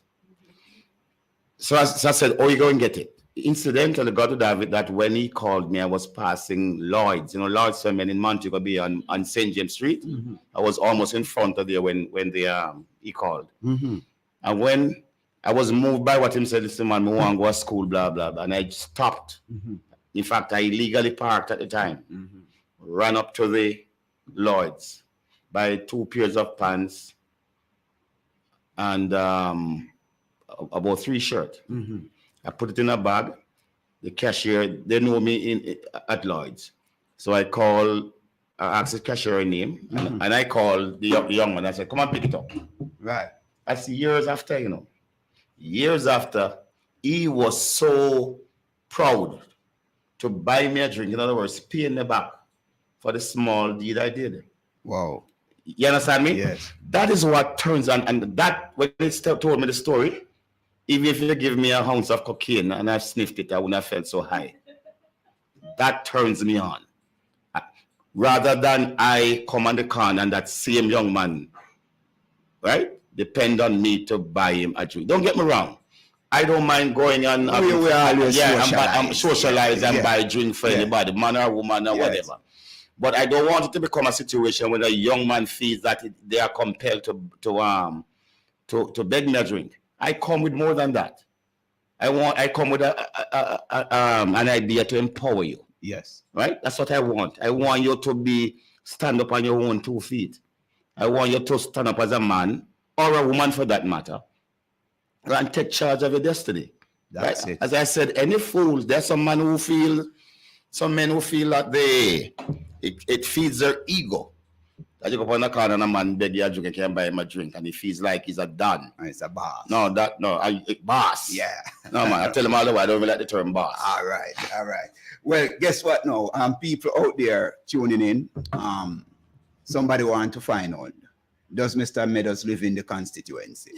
So I said, oh, you're going to get it. Incidentally, got to David that when he called me, I was passing Lloyd's, Lloyd's Semen in Montego Bay on St. James Street. I was almost in front of there when he called. And when I was moved by what him said, listen, man, I want to go to school, blah, blah, blah. And I stopped. In fact, I illegally parked at the time. Ran up to the Lloyd's, buy 2 pairs of pants and about 3 shirts. I put it in a bag. The cashier, they know me at Lloyd's. So I asked the cashier her name, and I called the young man. I said, come on, pick it up. Right. That's years after, Years after, he was so proud to buy me a drink. In other words, pay me back for the small deed I did. Wow. You understand me? Yes. That is what turns on. And that, when they told me the story, even if you give me a ounce of cocaine and I sniffed it, I wouldn't have felt so high. That turns me on. Rather than I come on the con and that same young man, right, depend on me to buy him a drink. Don't get me wrong. I don't mind going on. We always socialize and buy a drink for anybody, man or woman or whatever. But I don't want it to become a situation where a young man feels that they are compelled to beg me a drink. I come with more than that. I come with an idea to empower you. Yes. Right? That's what I want. I want you to stand up on your own 2 feet. I want you to stand up as a man or a woman for that matter and take charge of your destiny. That's it. As I said, any fools, there's some men who feel that it feeds their ego. I just go up on the corner and a man beg you a drink, I can't buy him a drink, and he feels like he's a don. It's a boss. Boss. Yeah. No, man, I tell him all the way, I don't even like the term boss. All right. Well, guess what now? People out there tuning in, somebody want to find out, does Mr. Meadows live in the constituency?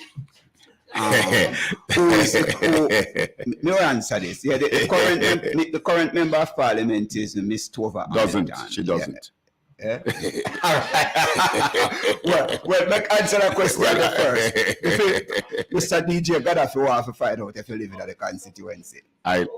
Who will answer this? Yeah, the current member of parliament is Miss Tova. She doesn't. Yeah. All right. well, make answer that question first. Mr. DJ Gaddafi want to find out if you live in the constituency. But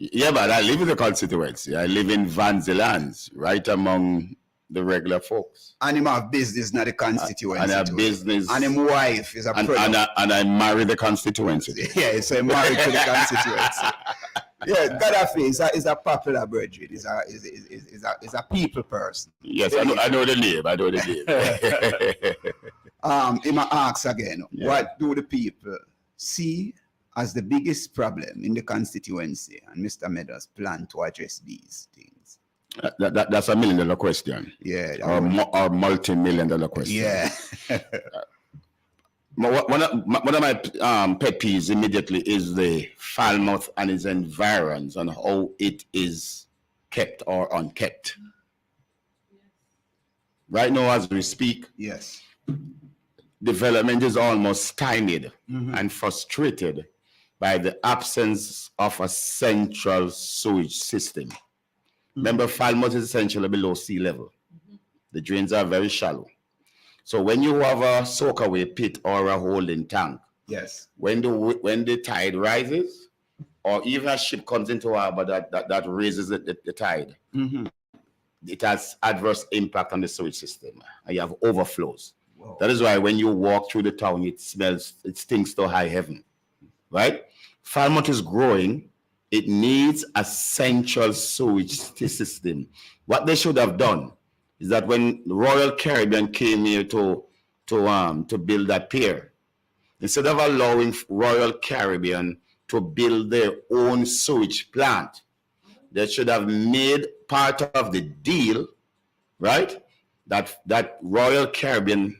I live in the constituency. I live in Vanzilans, right among the regular folks. And him have business in the constituency. And have business. And him wife is a product. And I marry the constituency. Yeah, so I'm married to the constituency. Yeah, Gaddafi is a popular brethren. Is a people person. Yes, I know the name. He might ask again, what do the people see as the biggest problem in the constituency, and Mr. Meadows plan to address these things? That's $1 million question. Yeah. Or multi-million-dollar question. Yeah. One of my pet peeves immediately is the Falmouth and its environs and how it is kept or unkept. Right now, as we speak, yes, development is almost stymied and frustrated by the absence of a central sewage system. Remember, Falmouth is essentially below sea level. The drains are very shallow. So when you have a soakaway pit or a holding tank, yes, when the tide rises, or even a ship comes into harbor that raises the tide, it has adverse impact on the sewage system, and you have overflows. Whoa. That is why when you walk through the town, it stinks to high heaven, right? Falmouth is growing. It needs a central sewage system. What they should have done is that when the Royal Caribbean came here to build that pier, instead of allowing Royal Caribbean to build their own sewage plant, they should have made part of the deal, right? That Royal Caribbean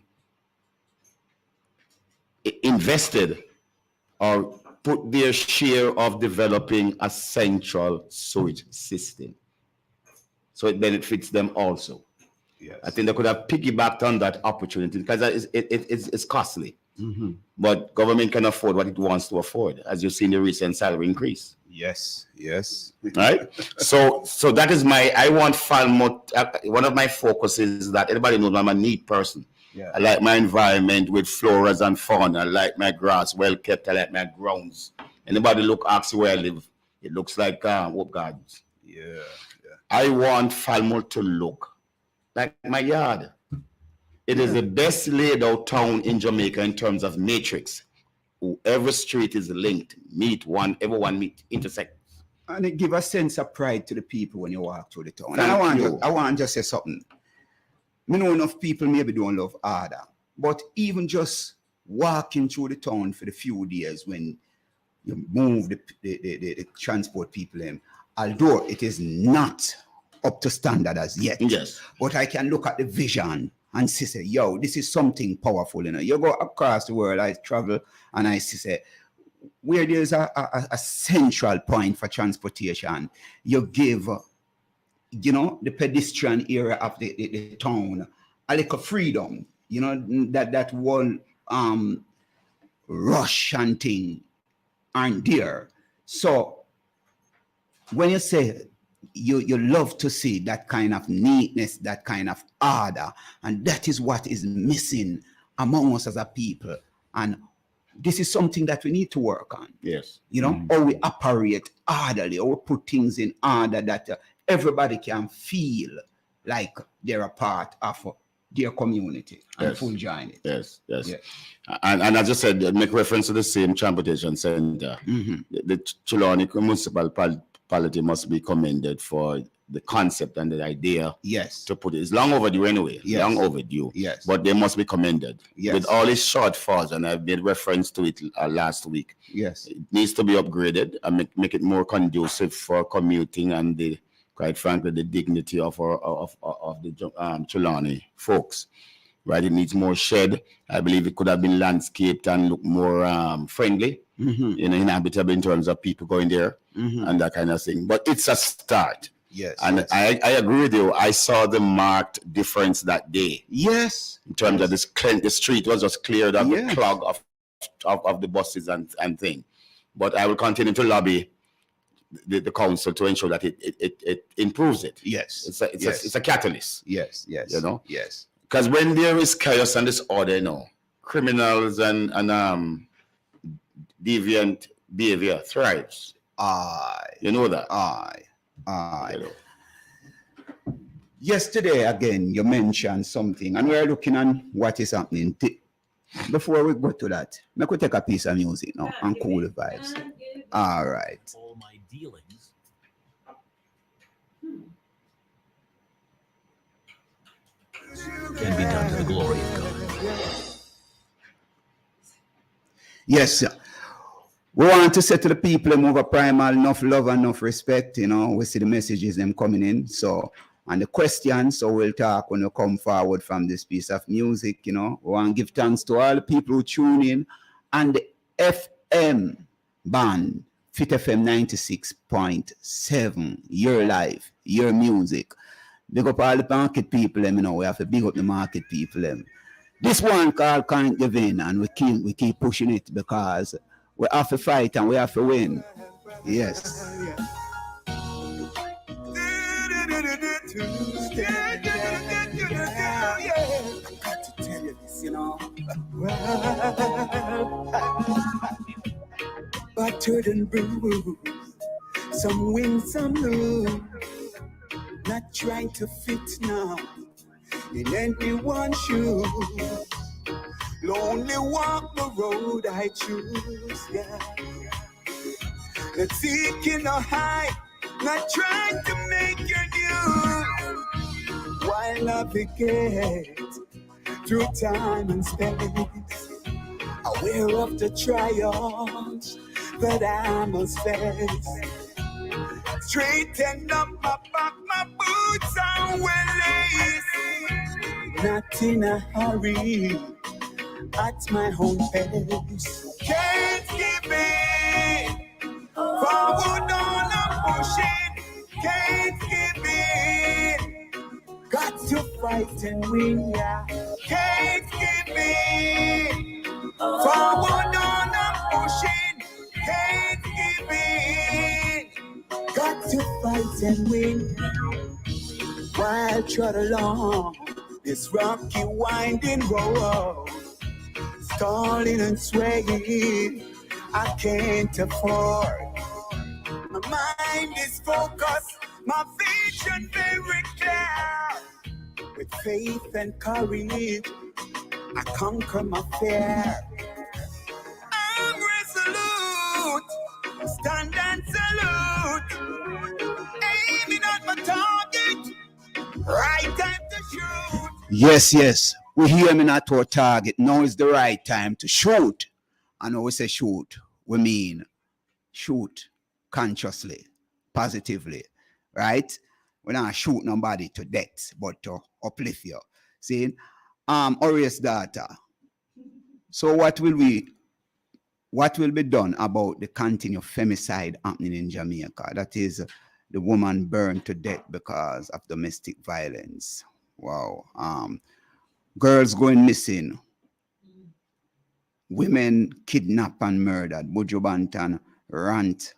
invested or put their share of developing a central sewage system. So it benefits them also. Yes. I think they could have piggybacked on that opportunity because it's costly. Mm-hmm. But government can afford what it wants to afford, as you've seen the recent salary increase. Yes, yes. Right? So that is I want far more, one of my focuses is that everybody knows I'm a neat person. Yeah. I like my environment with floras and fauna. I like my grass well kept. I like my grounds. Anybody ask where I live, it looks like Hope Gardens. Yeah. I want Falmouth to look like my yard. It is the best laid out town in Jamaica in terms of matrix. Every street is linked, everyone meet, intersect. And it gives a sense of pride to the people when you walk through the town. Thank I want to just say something. I know enough people maybe don't love order, but even just walking through the town for the few days when you move the transport people in, although it is not up to standard as yet, yes, but I can look at the vision and say, yo, this is something powerful. You go across the world, I travel, and I see, where there's a central point for transportation, you give, the pedestrian area of the town a little freedom, that one rush and thing aren't there. So when you say you love to see that kind of neatness, that kind of order, and that is what is missing among us as a people. And this is something that we need to work on. Yes. How we operate orderly, how we put things in order that everybody can feel like they're a part of their community and full join it. Yes. And as I said, make reference to the same transportation center. Mm-hmm. The Trelawney municipality must be commended for the concept and the idea. Yes. To put it. It's long overdue anyway. Yes. Long overdue. Yes. But they must be commended. Yes. With all its shortfalls, and I've made reference to it last week. Yes. It needs to be upgraded and make it more conducive for commuting and quite frankly, the dignity of the Trelawney folks. Right? It needs more shed. I believe it could have been landscaped and look more friendly, mm-hmm. Inhabitable in terms of people going there, mm-hmm. and that kind of thing. But it's a start. Yes. And yes. I agree with you. I saw the marked difference that day. Yes. In terms of the street was just cleared of yes. the clog of the buses and thing. But I will continue to lobby the council to ensure that it improves it. Yes. It's a catalyst. Yes. Yes. Because when there is chaos and disorder, criminals and deviant behavior thrives. You know that. Yesterday, again, you mentioned something, and we're looking at what is happening. Before we go to that, I could take a piece of music now and cool the vibes. All right. All my dealings. Can be done to the glory of God. Yes, sir. We want to say to the people them over primal enough love and enough respect, we see the messages them coming in. So, and the questions, so we'll talk when we come forward from this piece of music, We want to give thanks to all the people who tune in and the FM band, Fit FM 96.7, your life, your music. Big up all the market people, we have to big up the market people. This one called Can't Give In, and we keep pushing it because we have to fight and we have to win. Yes. Got to tell you this, battered and bruised, some win, some lose. Not trying to fit now in anyone's shoes. Lonely walk the road I choose, yeah. Not seeking a high, not trying to make your news. While navigate through time and space, aware of the triumphs that I must face. Straighten up my back, my boots are well laced. Not in a hurry, at my own pace. Can't give in. Forward on I'm pushing. Can't give in. Got to fight and win, yeah. Can't give in. Forward on I'm pushing. Can't give in. Got to fight and win. While trot along this rocky winding road, stalling and swaying, I can't afford. My mind is focused, my vision very clear. With faith and courage, I conquer my fear. I'm resolute, stand and salute, aiming at my target. Right time to shoot. Yes. We hear me not our target. Now is the right time to shoot. And when we say shoot, we mean shoot consciously, positively, right? We're not shoot nobody to death, but to uplift you. See, Orius daughter. So what will be done about the continued femicide happening in Jamaica? That is the woman burned to death because of domestic violence. Wow. Girls going missing. Women kidnapped and murdered. Buju Banton rant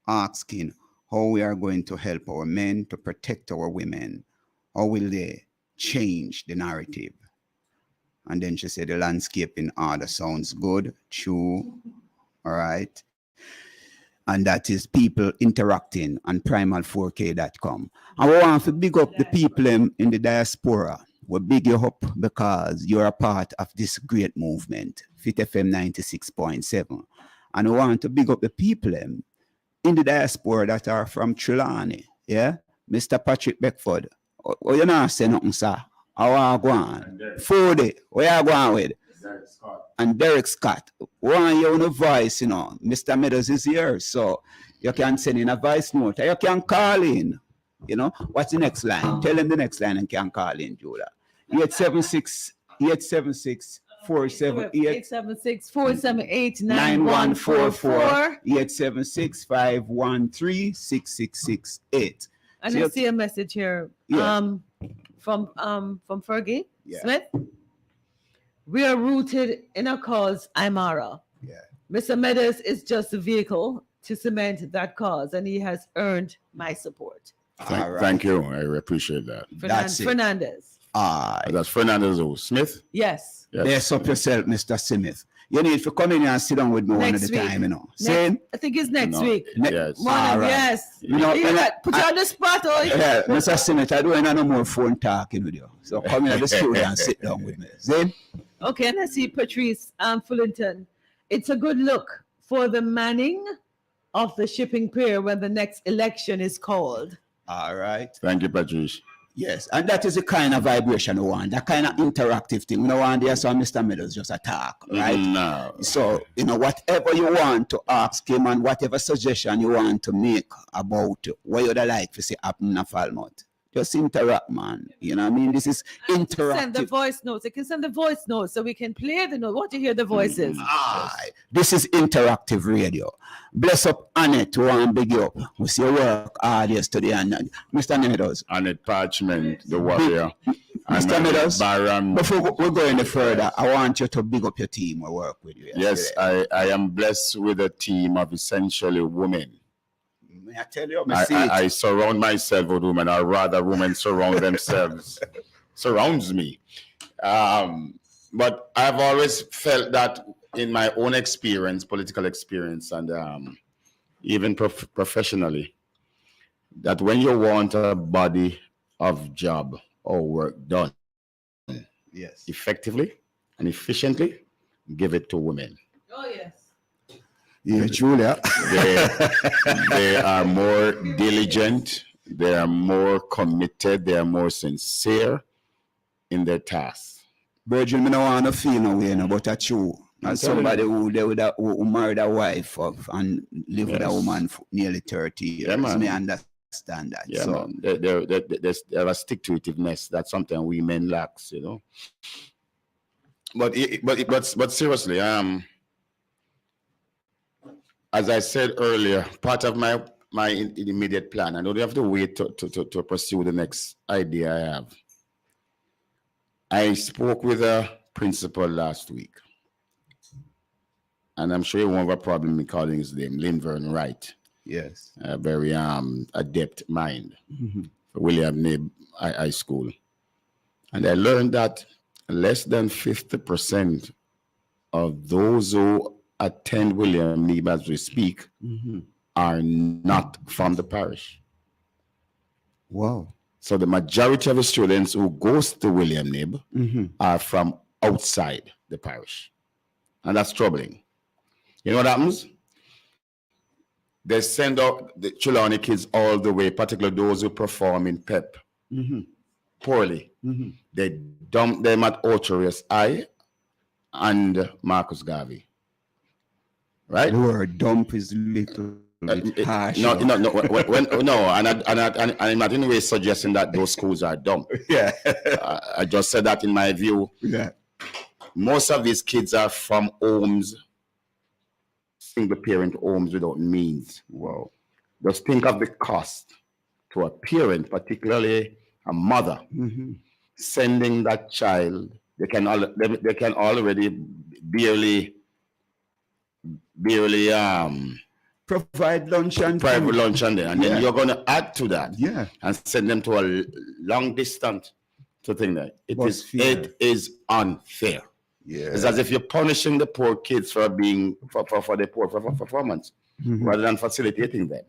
asking how we are going to help our men to protect our women. How will they change the narrative? And then she said the landscape in order sounds good, true, all right. And that is people interacting on primal4k.com. I want to big up the people in the diaspora. We big you up because you're a part of this great movement, Fit FM 96.7. And I want to big up the people in the diaspora that are from Trelawney. Yeah, Mr. Patrick Beckford. Oh, you not say nothing, sir. I want to go on. Fody, where you going with? And Derek Scott. One you on a voice, you know. Mr. Meadows is here, so you can send in a voice note. You can call in. You know, what's the next line? Tell him the next line and can call in, Judah. 876 478 876-478-9144. 876-513-6668. And I see a message here from Fergie Smith. We are rooted in a cause, Imara. Yeah. Mr. Meadows is just a vehicle to cement that cause, and he has earned my support. Thank you. I appreciate that. Fernandez. That's Fernandez or Smith? Yes. Bless up yourself, Mr. Smith. You need to come in and sit down with me one at a time, you know. I think it's next week. Yes. Yes. You know, put you on the spot. Yeah, Mr. Smith, I don't have no more phone talking with you. So come in at the studio and sit down with me. Zane? Okay, and I see Patrice Fullington. It's a good look for the manning of the shipping pier when the next election is called. All right. Thank you, Patrice. Yes, and that is the kind of vibration we want, that kind of interactive thing. We don't want there some Mr. Meadows just a talk, right? No. So, you know, whatever you want to ask him and whatever suggestion you want to make about what you'd like to see happen in Falmouth, just interact, man. You know what I mean? This is interactive. Send the voice notes. You can send the voice notes so we can play the note. Want to hear the voices? This is interactive radio. Bless up Annette, who want big you up. We see your work hard yesterday. And Mr. Meadows. Annette Parchment, the warrior. Mr. Meadows, Baram. before we go any further, I want you to big up your team who work with you yesterday. Yes, I am blessed with a team of essentially women. I tell you, I surround myself with women, or rather women surround themselves, surrounds me. But I've always felt that in my own experience, political experience, and even professionally, that when you want a body of job or work done effectively and efficiently, give it to women. Oh, yes. Yeah, Julia. They are more diligent, they are more committed, they are more sincere in their tasks. Virgin, I don't want to feel no way, no, but that's true. As somebody who married a wife and live with a woman for nearly 30 years, may understand that. Yeah, so they have a stick-to-itiveness. That's something we men lacks, you know. But seriously, as I said earlier, part of my immediate plan, I don't have to wait to pursue the next idea I have. I spoke with a principal last week, and I'm sure you won't have a problem in calling his name, Linvern Wright. Yes. A very adept mind for William Knibb High School. And I learned that less than 50% of those who attend William Knibb as we speak are not from the parish. Wow. So the majority of the students who goes to William Knibb are from outside the parish. And that's troubling. You know what happens? They send out the Trelawney kids all the way, particularly those who perform in PEP poorly. They dump them at Orcharius I and Marcus Garvey. Right? The word dump is little bit harsh. No, and I'm not in a way suggesting that those schools are dumb. Yeah. I just said that in my view. Yeah. Most of these kids are from homes, single parent homes without means. Wow. Just think of the cost to a parent, particularly a mother, sending that child. They can already barely provide lunch and private food. lunch and then you're going to add to that and send them to a long distance to think that it is unfair. Yeah. It's as if you're punishing the poor kids for being for the poor performance rather than facilitating them.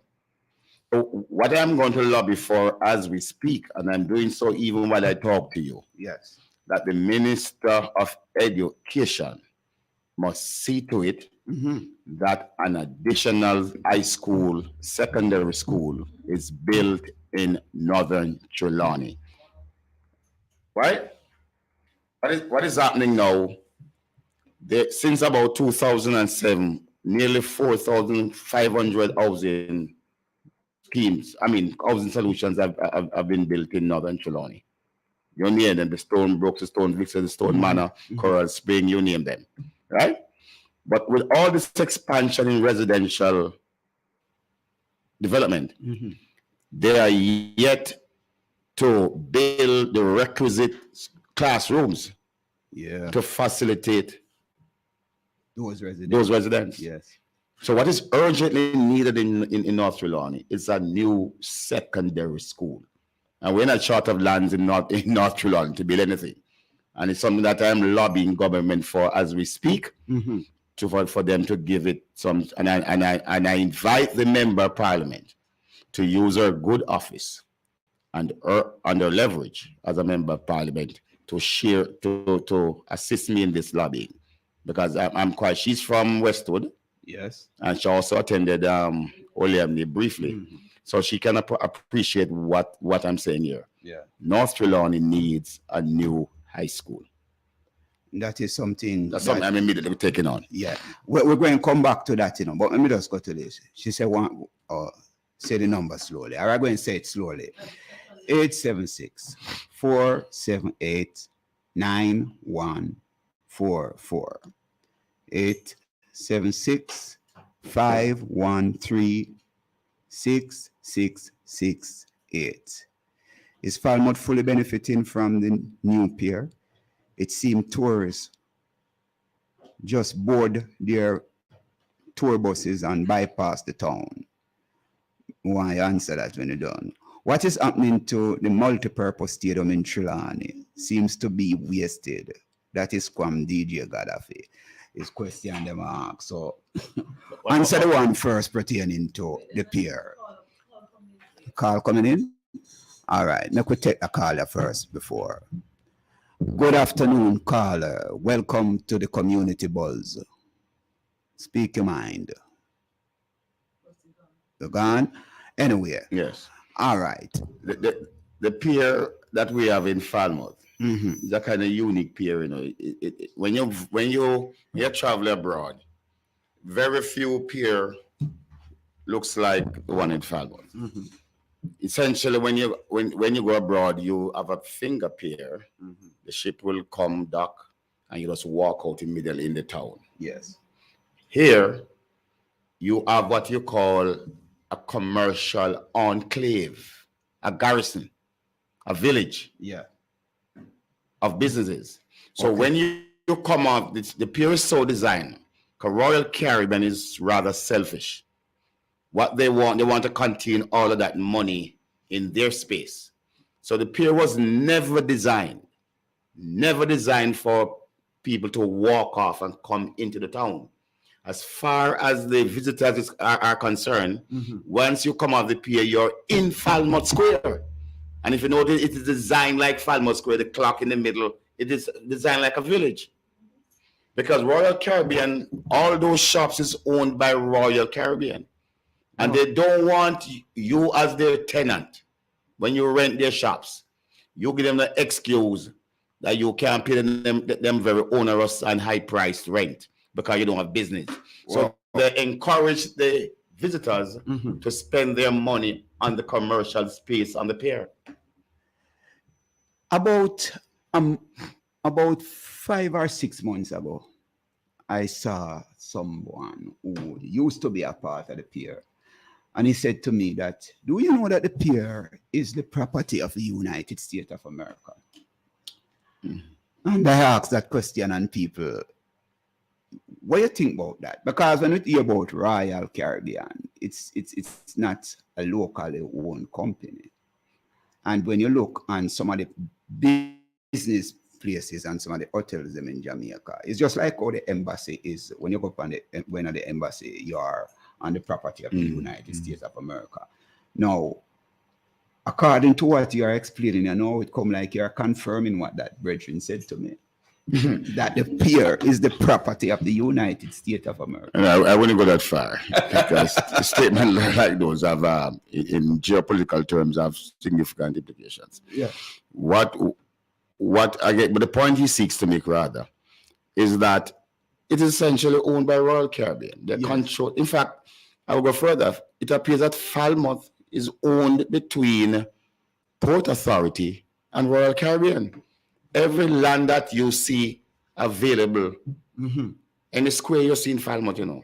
So what I'm going to lobby for as we speak, and I'm doing so even while I talk to you, yes, that the Minister of Education must see to it that an additional high school, secondary school is built in Northern Trelawney. Right? What is happening now? Since about 2007, nearly 4,500 housing schemes, housing solutions have been built in Northern Trelawney. You name them, the Stone Brooks, the Stone Vixen, the Stone Manor, Coral Spring, you name them, right? But with all this expansion in residential development, they are yet to build the requisite classrooms to facilitate those residents. Yes. So what is urgently needed in North Trelawney is a new secondary school. And we're not short of lands in North Trelawney to build anything. And it's something that I'm lobbying government for as we speak, for them to give it some, and I invite the member of parliament to use her good office and her under leverage as a member of parliament to share, to assist me in this lobbying. Because she's from Westwood. Yes. And she also attended William Knibb briefly. So she can appreciate what I'm saying here. Yeah. North Trelawney needs a new high school. That is something. That's something I'm immediately taking on. Yeah. We're going to come back to that, but let me just go to this. She said, say the number slowly. I'm going to say it slowly. 876-478-9144. 876-513-6668. Is Falmouth fully benefiting from the new pier? It seemed tourists just board their tour buses and bypass the town. Why answer that when you're done? What is happening to the multi-purpose stadium in Trelawney seems to be wasted. That is from DJ Gaddafi. His question them ask. So answer the one first pertaining to the pier. Call coming in? All right, now we take a caller first before. Good afternoon, caller. Welcome to the Community Buzz. Speak your mind. You're gone? Anyway. Yes. All right. The pier that we have in Falmouth is a kind of unique pier, you know. When you travel abroad, very few pier looks like the one in Falmouth. Essentially, when you go abroad, you have a finger pier. The ship will come dock, and you just walk out immediately in the town. Yes. Here, you have what you call a commercial enclave, a garrison, a village. Yeah. Of businesses. So Okay. when you come off, the pier is so designed, because Royal Caribbean is rather selfish. What they want to contain all of that money in their space. So the pier was never designed for people to walk off and come into the town. As far as the visitors are concerned, once you come off the pier, you're in Falmouth Square. And if you notice, it is designed like Falmouth Square, the clock in the middle, it is designed like a village. Because Royal Caribbean, all those shops is owned by Royal Caribbean. And they don't want you as their tenant. When you rent their shops, you give them the excuse that you can't pay them very onerous and high-priced rent because you don't have business. So they encourage the visitors to spend their money on the commercial space on the pier. About 5 or 6 months ago, I saw someone who used to be a part of the pier, and he said to me that, do you know that the pier is the property of the United States of America? And I asked that question, and people, what do you think about that? Because when we hear about Royal Caribbean, it's not a locally owned company. And when you look on some of the business places and some of the hotels them in Jamaica, it's just like how the embassy is. When you go up on the embassy, you are on the property of the United States of America. Now, according to what you are explaining, I know it come like you're confirming what that brethren said to me. That the pier is the property of the United States of America. And I wouldn't go that far because a statement like those have, in geopolitical terms, have significant implications. Yeah. What I get, but the point he seeks to make rather is that it is essentially owned by Royal Caribbean. They control. In fact, I will go further. It appears that Falmouth is owned between Port Authority and Royal Caribbean. Every land that you see available in the square you see in Falmouth, you know,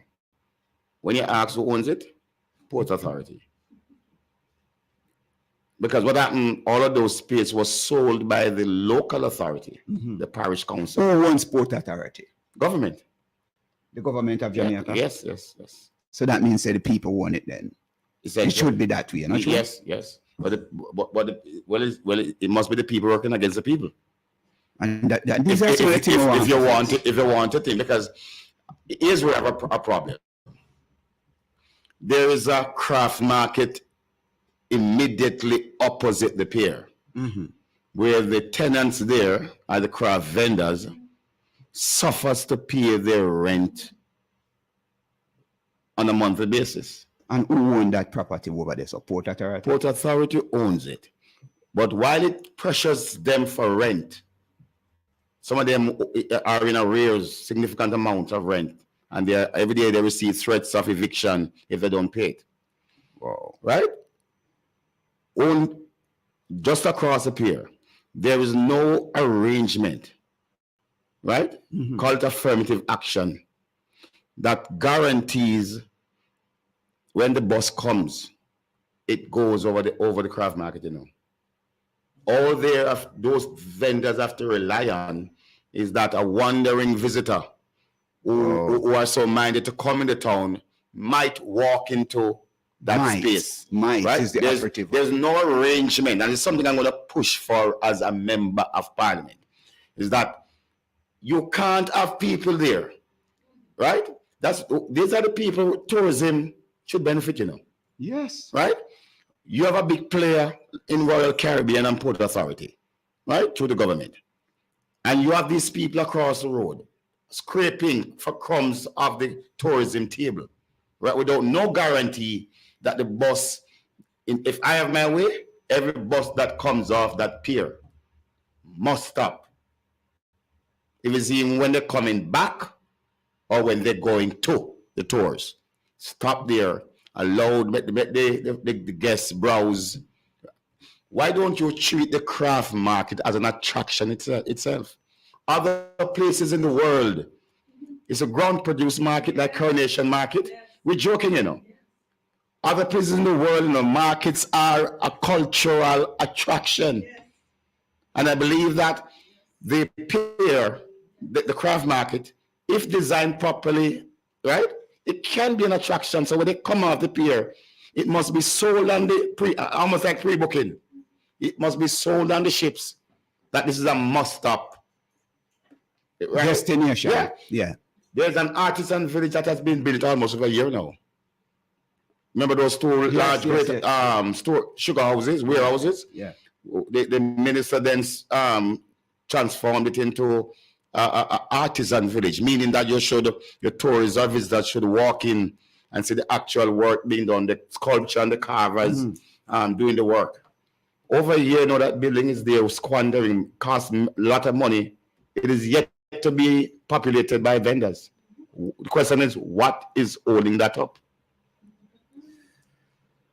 when you ask who owns it, Port Authority. Because what happened, all of those space was sold by the local authority, the parish council. Who owns Port Authority? Government. The government of Jamaica? Yes. So that means that the people own it then. It should be that way, not true? Yes. But it must be the people working against the people. And if you want to think, because here's where we have a problem. There is a craft market immediately opposite the pier, where the tenants there are the craft vendors, suffers to pay their rent on a monthly basis. And who owns that property over there? So Port Authority? Port Authority owns it. But while it pressures them for rent, some of them are in arrears, significant amounts of rent, and every day they receive threats of eviction if they don't pay it. Wow. Right? Just across the pier, there is no arrangement, right? Called affirmative action that guarantees when the bus comes, it goes over the craft market, you know. All those vendors have to rely on is that a wandering visitor who are so minded to come in the town might walk into that space. Right? Is the operative. There's no arrangement, and it's something I'm going to push for as a member of parliament, is that you can't have people there, right? These are the people tourism should benefit, you know. Yes. Right? You have a big player in Royal Caribbean and Port Authority, right, through the government. And you have these people across the road scraping for crumbs off the tourism table, right, without no guarantee that the bus, if I have my way, every bus that comes off that pier must stop. If it's even when they're coming back or when they're going to the tours. Stop there, allowed the guests browse. Why don't you treat the craft market as an attraction itself? other places in the world, it's a ground-produced market like Coronation Market. We're joking, you know. Other places in the world, you know, markets are a cultural attraction. And I believe that the pier, the craft market, if designed properly, right, it can be an attraction. So when they come off the pier, it must be sold on the almost like pre-booking. It must be sold on the ships that this is a must-stop. Right? Destination. Yeah. Yeah. There's an artisan village that has been built almost over a year now. Remember those two large store sugar houses, warehouses? Yeah. The minister then transformed it into an artisan village, meaning that your tourists or visitors should walk in and see the actual work being done, the sculpture and the carvers doing the work. Over a year now that building is there, squandering, costs a lot of money. It is yet to be populated by vendors. The question is, what is holding that up?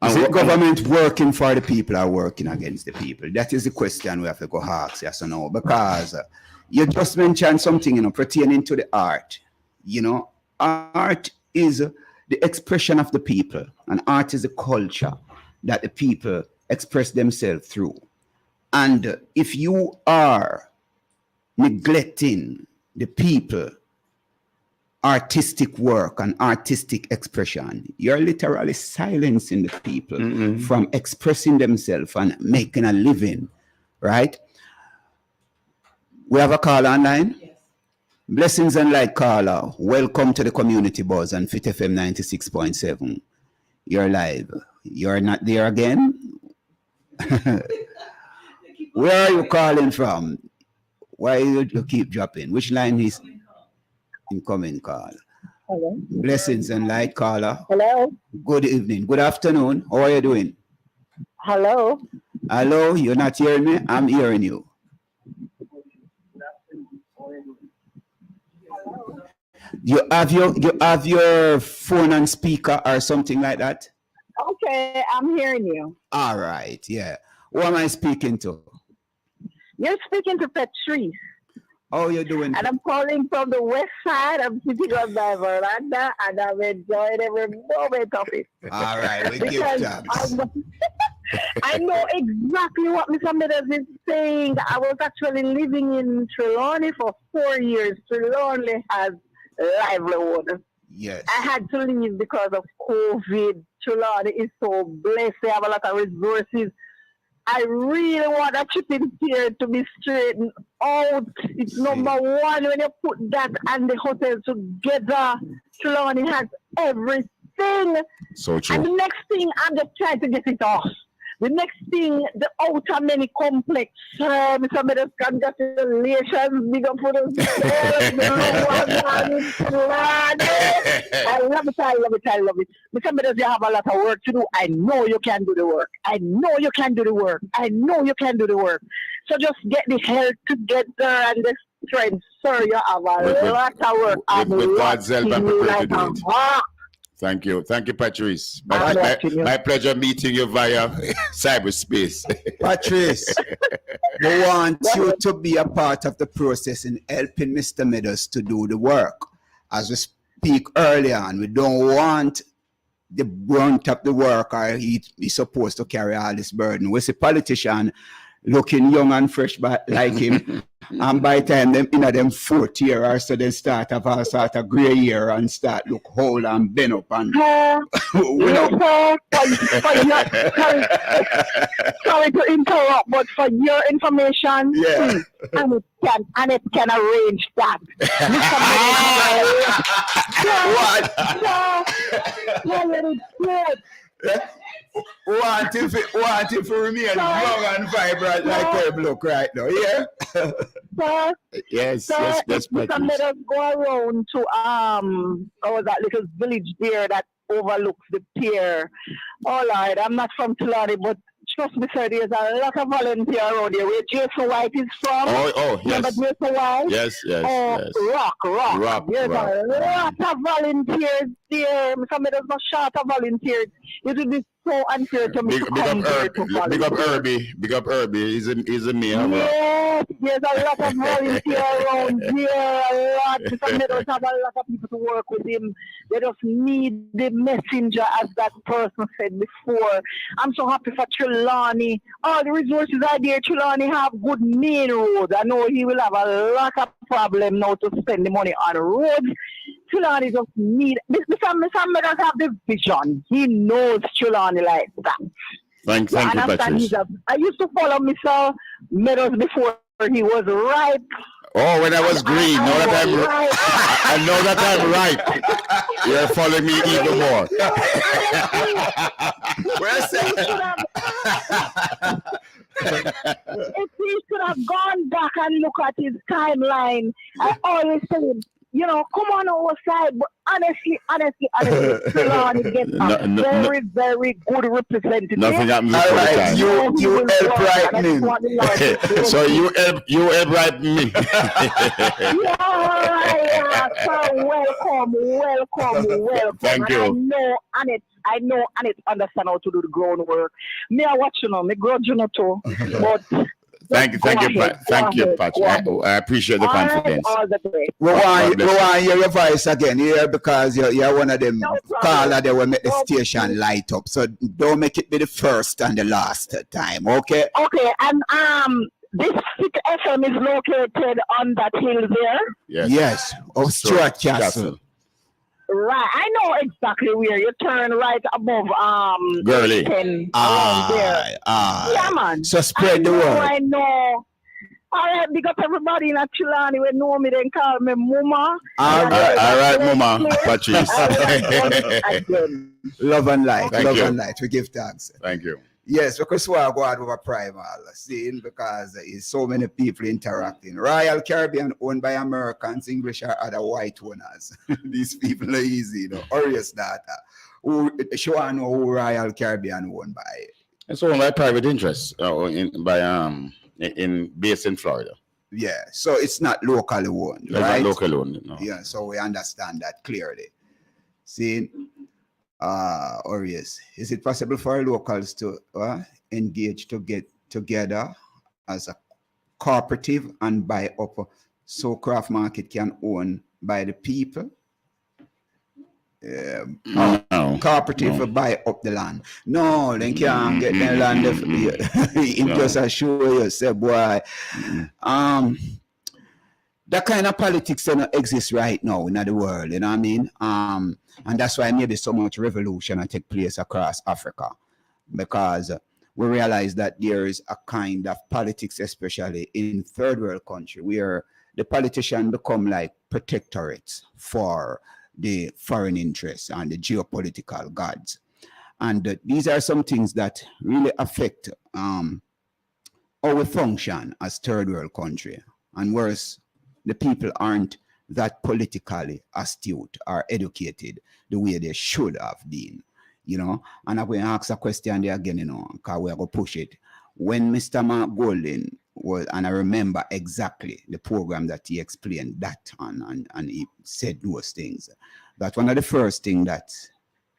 Is it government working for the people or working against the people? That is the question we have to go ask, yes or no. Because you just mentioned something, you know, pertaining to the art. You know, art is the expression of the people, and art is a culture that the people express themselves through. And if you are neglecting the people artistic work and artistic expression, you're literally silencing the people from expressing themselves and making a living, right? We have a caller online. Yes. Blessings and light caller. Welcome to the Community Buzz on Fit FM 96.7. You're live. You're not there again? Where are you calling from? Why you keep dropping? Which line is incoming call? Hello. Blessings and light caller. Hello. Good evening. Good afternoon. How are you doing? Hello. Hello. You're not hearing me? I'm hearing you. You have your phone on speaker or something like that? Okay, I'm hearing you. All right. Yeah. Who am I speaking to? You're speaking to Patrice. How you doing? And I'm calling from the west side of City Girls by Veranda, and I've enjoyed every moment of it. All right, we give thanks. I know exactly what Mr. Meadows is saying. I was actually living in Trelawney for 4 years. Trelawney has livelihood. Yes. I had to leave because of COVID. Trelawney is so blessed. They have a lot of resources. I really want that shipping pier to be straightened out. It's number one when you put that and the hotel together. Trelawney has everything. So true. And the next thing, I'm just trying to get it off. The next thing, the outer many complex. Mr. Meadows, congratulations. Big up for the I love it. Mr. Meadows, you have a lot of work to do. I know you can do the work. So just get the health together and the strength. Sir, you have a lot of work. With God's help, I'm prepared to do it. Thank you, Patrice. My pleasure meeting you via cyberspace. Patrice, we want you to be a part of the process in helping Mr. Meadows to do the work. As we speak earlier on, we don't want the brunt of the work or he's supposed to carry all this burden. We see politician looking young and fresh like him. And by the time them in them fourth year or so, they start have a sort of gray year and start look whole and bend up and sorry to interrupt, but for your information, and it can arrange that. Want it for remain young and vibrant like them look right now, yeah? Sir, yes, Mr. Meadows go around to that little village there that overlooks the pier. Oh Lord, I'm not from Tulare, but trust me, sir, there's a lot of volunteer around here where Jason White is from. Oh, yes. Remember Jason White? Yes. Rock. There's a lot of volunteers there. Mr. Meadows not short of volunteers. It would be so unfair to me. Big up Herbie. Big up Herbie. He's a mayor. Yes, there's a lot of volunteers around here. A lot. Mr. Meadows have a lot of people to work with him. They just need the messenger, as that person said before. I'm so happy for Trelawney. All the resources are there. Trelawney have good main roads. I know he will have a lot of problem now to spend the money on roads. Trelawney just need. Mr. Meadows have the vision. He knows Trelawney like that. Thank you, Patrice. I used to follow Mr. Meadows before he was ripe. Oh, when I was green. Now that I'm ripe. I know that I'm ripe. You're following me even more. If he should have gone back and look at his timeline, I always tell him, you know, come on our side. But honestly, Trelawney gets a very, very good representative. Nothing happens All right, you help right me. So you help right me. Yeah, so welcome. Thank you. I know Annette understand how to do the groundwork. Me, I watch you know, me grudge you know too, but. Thank you, Patrick. I appreciate the confidence. We want to hear your voice again here because you're one of them callers that will make the station light up. So don't make it be the first and the last time, okay? Okay, and this FM is located on that hill there. Yes, Stuart Castle. Right, I know exactly where you turn right above Girly. There. Yeah, man. So spread the word. I know. All right, because everybody in Trelawney will know me, then call me Mama. All right, Mama, Patrice. Love and light. Thank Love you. and light. We give thanks. Thank you. Yes, because we are going over Primal, seeing because there's so many people interacting. Royal Caribbean owned by Americans, English or other white owners. These people are easy, you know. Orius data. Show I know who Royal Caribbean owned by. It's owned by private interests based in Florida. Yeah, so it's not locally owned, It's right? not locally owned, no. Yeah, so we understand that clearly. See, Orius, is it possible for locals to engage to get together as a cooperative and buy up so Craft Market can own by the people? Cooperative to buy up the land. No, they can't get the land. Him just assure you, say, boy, that kind of politics don't exist right now in the world, you know what I mean? And that's why maybe so much revolution take place across Africa, because we realize that there is a kind of politics, especially in third world country, where the politicians become like protectorates for the foreign interests and the geopolitical gods. And these are some things that really affect our function as third world country. And worse, the people aren't that politically astute or educated the way they should have been, you know. And I'm going to ask a question there again, you know, because we're going to push it. When Mr. Mark Golding was, and I remember exactly the program that he explained that on, and he said those things, that one of the first things that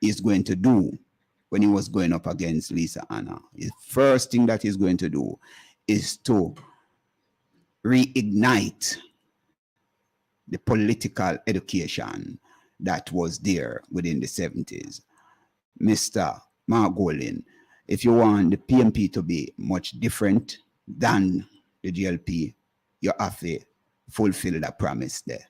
he's going to do when he was going up against Lisa Anna, the first thing that he's going to do is to reignite the political education that was there within the 70s. Mr. Mark Golding, if you want the PMP to be much different than the GLP, you have to fulfill that promise there,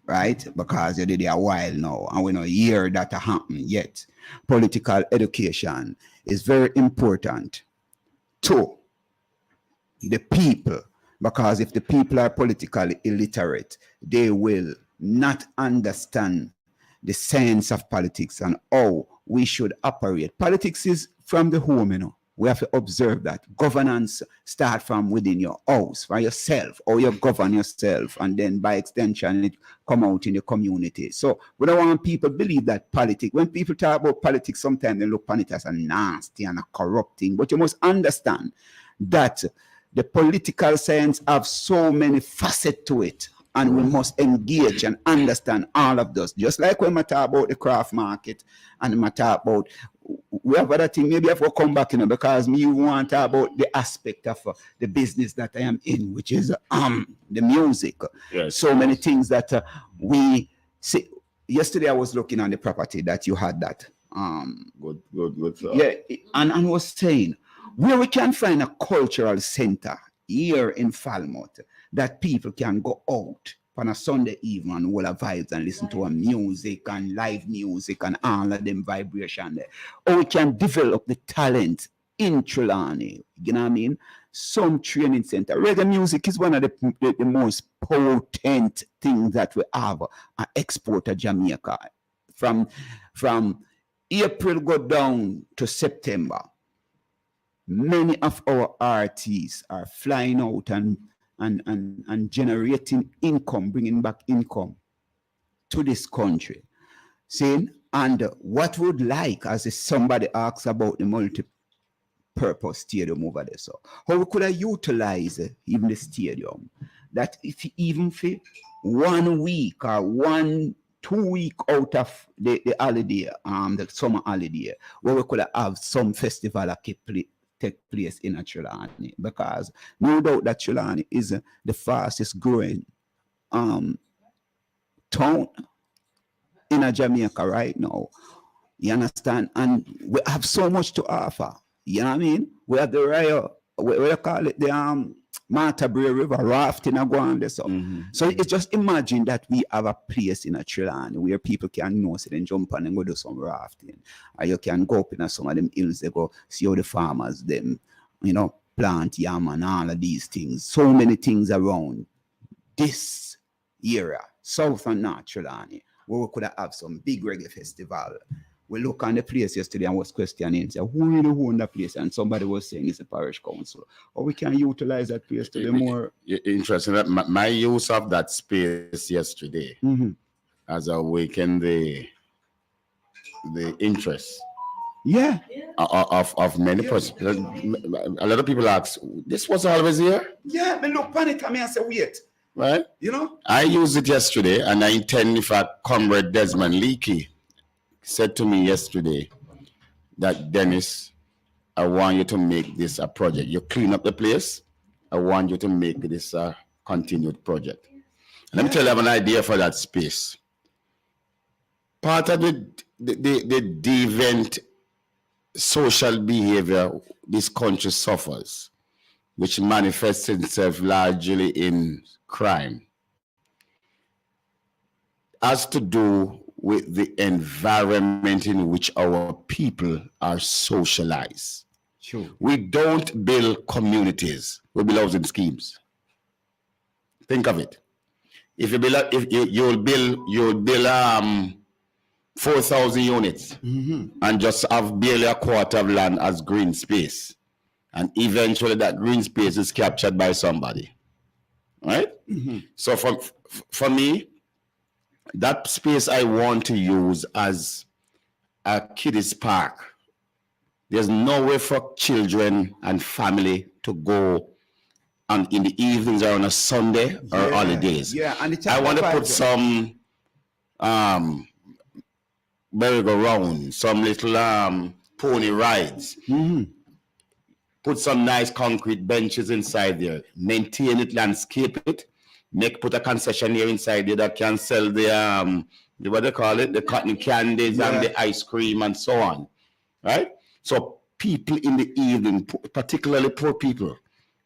right? Because you did it a while now, and we don't hear that happen yet. Political education is very important to the people, because if the people are politically illiterate, they will not understand the sense of politics and how we should operate. Politics is from the home, you know. We have to observe that. Governance start from within your house, for yourself, or you govern yourself, and then by extension, it come out in the community. So we don't want people to believe that politics, when people talk about politics, sometimes they look upon it as a nasty and a corrupting, but you must understand that the political science have so many facets to it, and we must engage and understand all of those. Just like when we talk about the craft market and we talk about we have other thing. Maybe I have to come back, because me want to talk about the aspect of the business that I am in, which is the music. Yes. So many things that we see. Yesterday I was looking on the property that you had that. Good. Sir. Yeah, and was saying where we can find a cultural center here in Falmouth that people can go out on a Sunday evening and all the vibes and listen to a music and live music and all of them vibration there. Or we can develop the talent in Trelawney. You know what I mean? Some training center. Reggae music is one of the most potent things that we have export to Jamaica. From April go down to September, many of our artists are flying out and generating income, bringing back income to this country. Saying, and what would like, as somebody asks about the multi-purpose stadium over there, so how we could have utilized even the stadium, that if even for 1 week or 2 week out of the holiday, the summer holiday, where we could have some festival that take place in Trelawney, because no doubt that Trelawney is the fastest growing town in Jamaica right now. You understand? And we have so much to offer. You know what I mean? We have the Rio, we call it the Matabria River rafting and go on there. So it's just imagine that we have a place in Trelawney where people can sit and jump on and go do some rafting. Or you can go up in some of them hills, they go see how the farmers them, plant yam and all of these things. So many things around this area, South and North Trelawney, where we could have some big reggae festival. We look on the place yesterday and was questioning, say, who really own that place? And somebody was saying it's a parish council. Or we can utilize that place to be more interesting. That my use of that space yesterday has awakened the interest. Yeah. Of many persons. A lot of people ask, this was always here? Yeah, but look on it and say, wait. Right? I used it yesterday, and I intend, if a comrade Desmond Leakey said to me yesterday that, Dennis, I want you to make this a project. You clean up the place. I want you to make this a continued project. Let me tell you, I have an idea for that space. Part of the deviant social behavior this country suffers, which manifests itself largely in crime, has to do with the environment in which our people are socialized. Sure. We don't build communities, we build housing schemes. Think of it. If you build, you'll build 4,000 units and just have barely a quarter of land as green space, and eventually that green space is captured by somebody, right? So for me, that space I want to use as a kiddies park. There's nowhere for children and family to go in the evenings or on a Sunday or holidays. Yeah, and I want to put some merry-go-round, some little pony rides. Put some nice concrete benches inside there. Maintain it, landscape it. Put a concessionaire inside there that can sell the what they call it, the cotton candies and the ice cream and so on, right? So people in the evening, particularly poor people,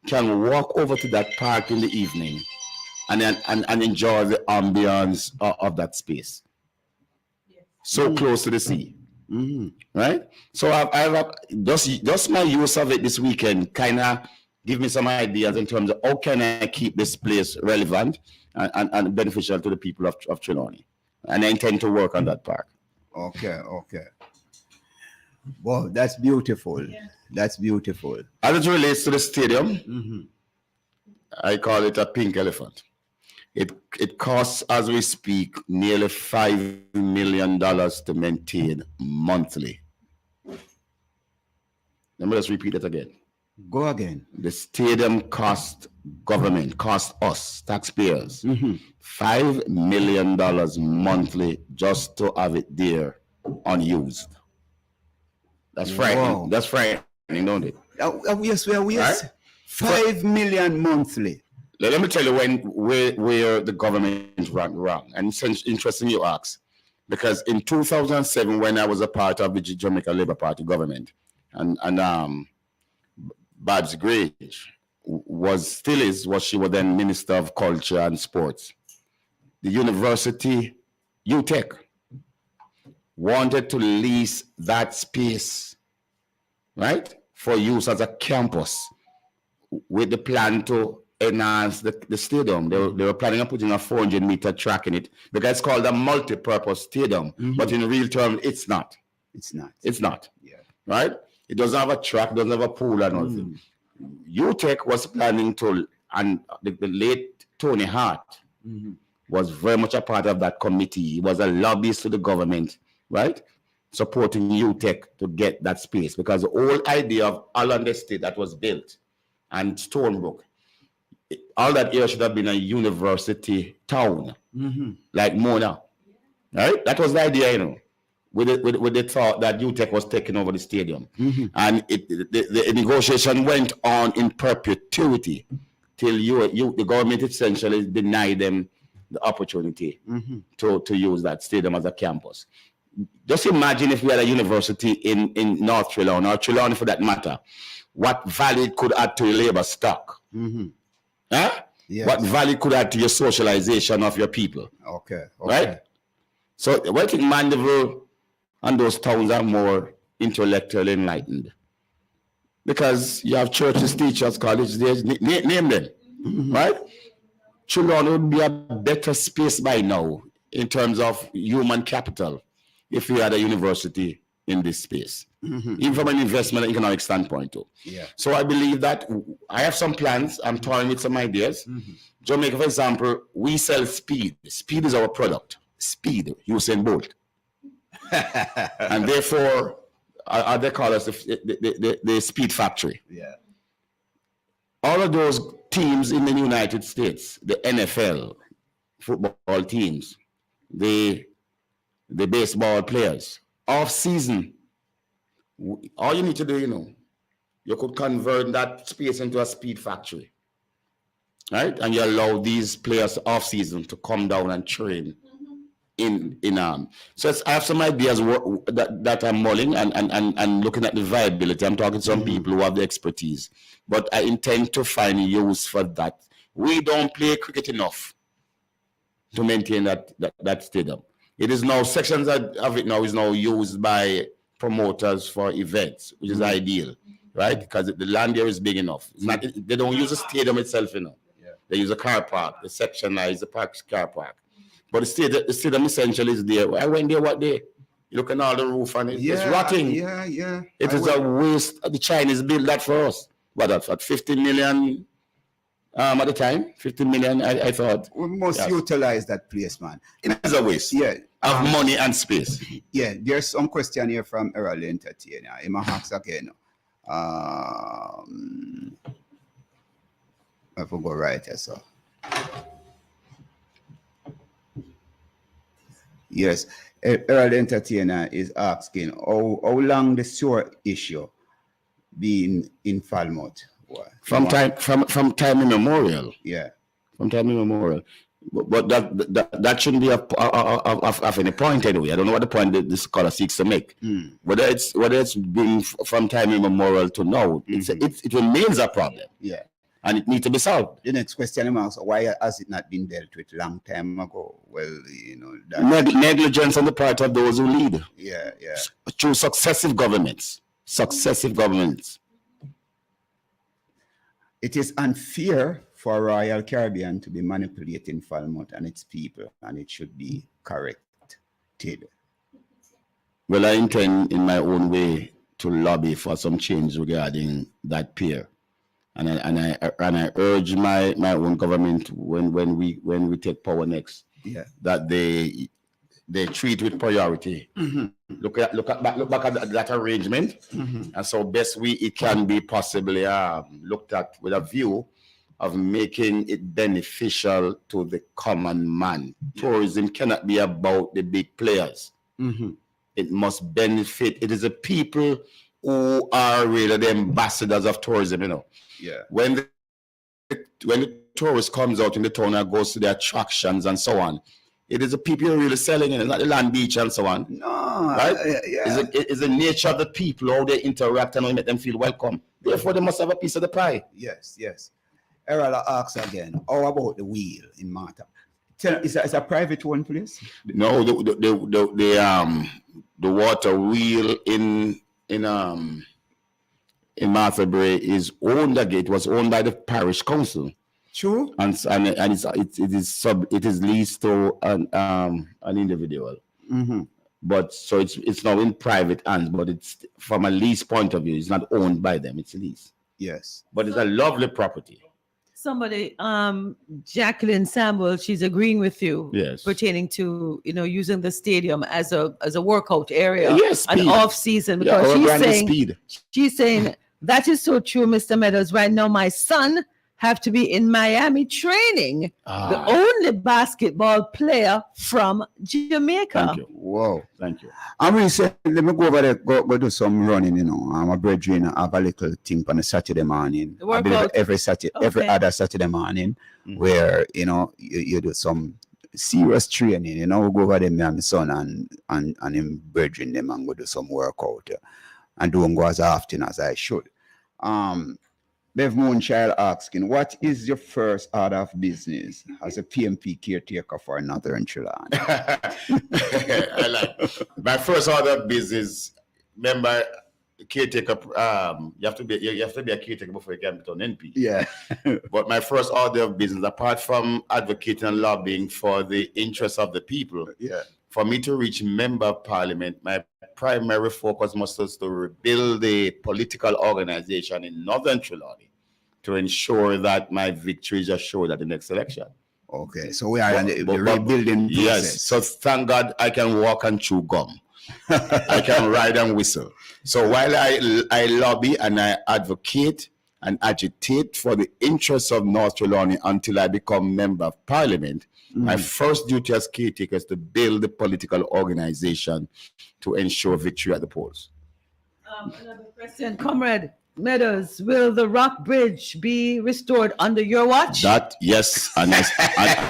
can walk over to that park in the evening and enjoy the ambience of that space. So close to the sea, right? So I've just my use of it this weekend kind of give me some ideas in terms of how can I keep this place relevant and beneficial to the people of Trelawney. And I intend to work on that park. Okay. Well, that's beautiful. Yeah. That's beautiful. As it relates to the stadium, I call it a pink elephant. It costs, as we speak, nearly $5 million to maintain monthly. Let me just repeat it again. Go again. The stadium cost government, cost us, taxpayers, $5 million monthly just to have it there unused. That's frightening. Wow. That's frightening, don't it? Yes, yes. Right? 5 million monthly. Let me tell you where the government went wrong. And it's interesting you ask. Because in 2007, when I was a part of the Jamaica Labour Party government, and Babs Grange was she was then Minister of Culture and Sports. The university, UTech, wanted to lease that space, right, for use as a campus with the plan to enhance the stadium. They were planning on putting a 400-meter track in it because it's called a multi-purpose stadium. But in real terms, it's not. It's not. It's not. Yeah. Right? It doesn't have a track, doesn't have a pool or nothing. UTech was planning to, and the late Tony Hart was very much a part of that committee. He was a lobbyist to the government, right? Supporting UTech to get that space because the whole idea of Holland Estate that was built and Stonebrook, all that area should have been a university town, like Mona, right? That was the idea, you know, with the thought that UTech was taking over the stadium. And the negotiation went on in perpetuity till the government essentially denied them the opportunity to use that stadium as a campus. Just imagine if we had a university in North Trelawny, or Trelawny for that matter, what value it could add to your labor stock. Huh? Yes. What value could add to your socialization of your people. Okay. Right? So I think Mandeville and those towns are more intellectually enlightened. Because you have churches, teachers, colleges, name them. Right? Trelawny would be a better space by now in terms of human capital if we had a university in this space. Even from an investment and economic standpoint too. Yeah. So I believe that I have some plans. I'm toying with some ideas. Jamaica, for example, we sell speed. Speed is our product. Speed, Usain Bolt. And therefore, they call us the speed factory. Yeah. All of those teams in the United States, the NFL, football teams, the baseball players, off season, all you need to do, you know, you could convert that space into a speed factory, right? And you allow these players off season to come down and train in So I have some ideas that I'm mulling and looking at the viability. I'm talking to some people who have the expertise, but I intend to find use for that. We don't play cricket enough to maintain that stadium. It is now, sections of it now is now used by promoters for events, which is ideal, right? Because the land there is big enough. It's not, they don't use the stadium itself, you know. They use a car park. The section is the car park. But the stadium essentially is there. I went there, what day? You look at all the roof and it's rotting. Yeah. It is a waste. The Chinese built that for us. What, that's what, 15 million at the time? 15 million, I thought. We must utilize that place, man. It is a waste. Yeah. Of money and space. Yeah, there's some question here from Herald Entertainer. I'm going to ask again. I forgot right here, so. Yes, Herald Entertainer is asking how long the sewer issue been in Falmouth? From time immemorial. Yeah. From time immemorial. But that shouldn't be of any point anyway. I don't know what the point that this scholar seeks to make. Whether it's been from time immemorial to now, it remains a problem. Yeah. And it needs to be solved. The next question is, why has it not been dealt with long time ago? Well, you know, negligence on the part of those who lead. Yeah. Through successive governments. It is unfair for Royal Caribbean to be manipulating Falmouth and its people, and it should be corrected. Well, I intend in my own way to lobby for some change regarding that pier. And I urge my own government when we take power next, that they treat with priority. Look back at that arrangement, and so best it can be possibly looked at with a view of making it beneficial to the common man. Tourism cannot be about the big players. It must benefit. It is the people who are really the ambassadors of tourism, you know. Yeah. When the tourist comes out in the town and goes to the attractions and so on, it is the people who are really selling it. It's not the land beach and so on. No. Right? Yeah. It's the nature of the people, how they interact and how they make them feel welcome. Therefore, they must have a piece of the pie. Yes, yes. Errol, I ask again, how about the wheel in Martha? Is a private one, please? No, the water wheel in Martha Brae is owned again. It was owned by the parish council. True. And it is leased to an individual. Mm-hmm. But so it's now in private hands, but it's from a lease point of view, it's not owned by them, it's a lease. Yes. But it's a lovely property. Somebody, Jacqueline Samuel, she's agreeing with you. Yes. Pertaining to, using the stadium as a workout area. Yes, an speed. off season, because she's saying that is so true, Mr. Meadows. Right now, my son have to be in Miami training. The only basketball player from Jamaica. Thank you. Whoa. Thank you. I'm really saying, let me go over there, go do some running, My brethren have a little thing on a Saturday morning. I believe every other Saturday morning, where, you do some serious training, we go over there, me and my son and him brethren them and go do some workout. And don't go as often as I should. Bev Moonchild asking, what is your first order of business as a PMP caretaker for Northern Trelawny? I like my first order of business. Remember, caretaker. You have to be a caretaker before you can become NP. Yeah. But my first order of business, apart from advocating and lobbying for the interests of the people, for me to reach member of parliament, my primary focus must be to rebuild the political organization in Northern Trelawny to ensure that my victory is assured at the next election. Okay, so we are in the rebuilding process. Yes, so thank God I can walk and chew gum. I can ride and whistle. So while I lobby and I advocate and agitate for the interests of North Trelawny until I become member of parliament, my first duty as caretaker is to build the political organization to ensure victory at the polls. Another question, Comrade Meadows, will the Rock Bridge be restored under your watch? That yes, and yes,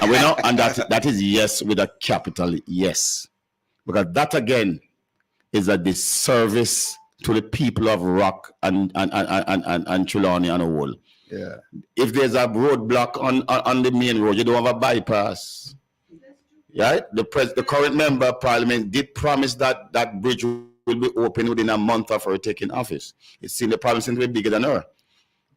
and we know, and that is yes with a capital yes, because that again is a disservice to the people of Rock and Trelawny on a whole. Yeah. If there's a roadblock on the main road, you don't have a bypass. Right? The current member of parliament did promise that that bridge will be open within a month of her taking office. It seems the problem seems to be bigger than her.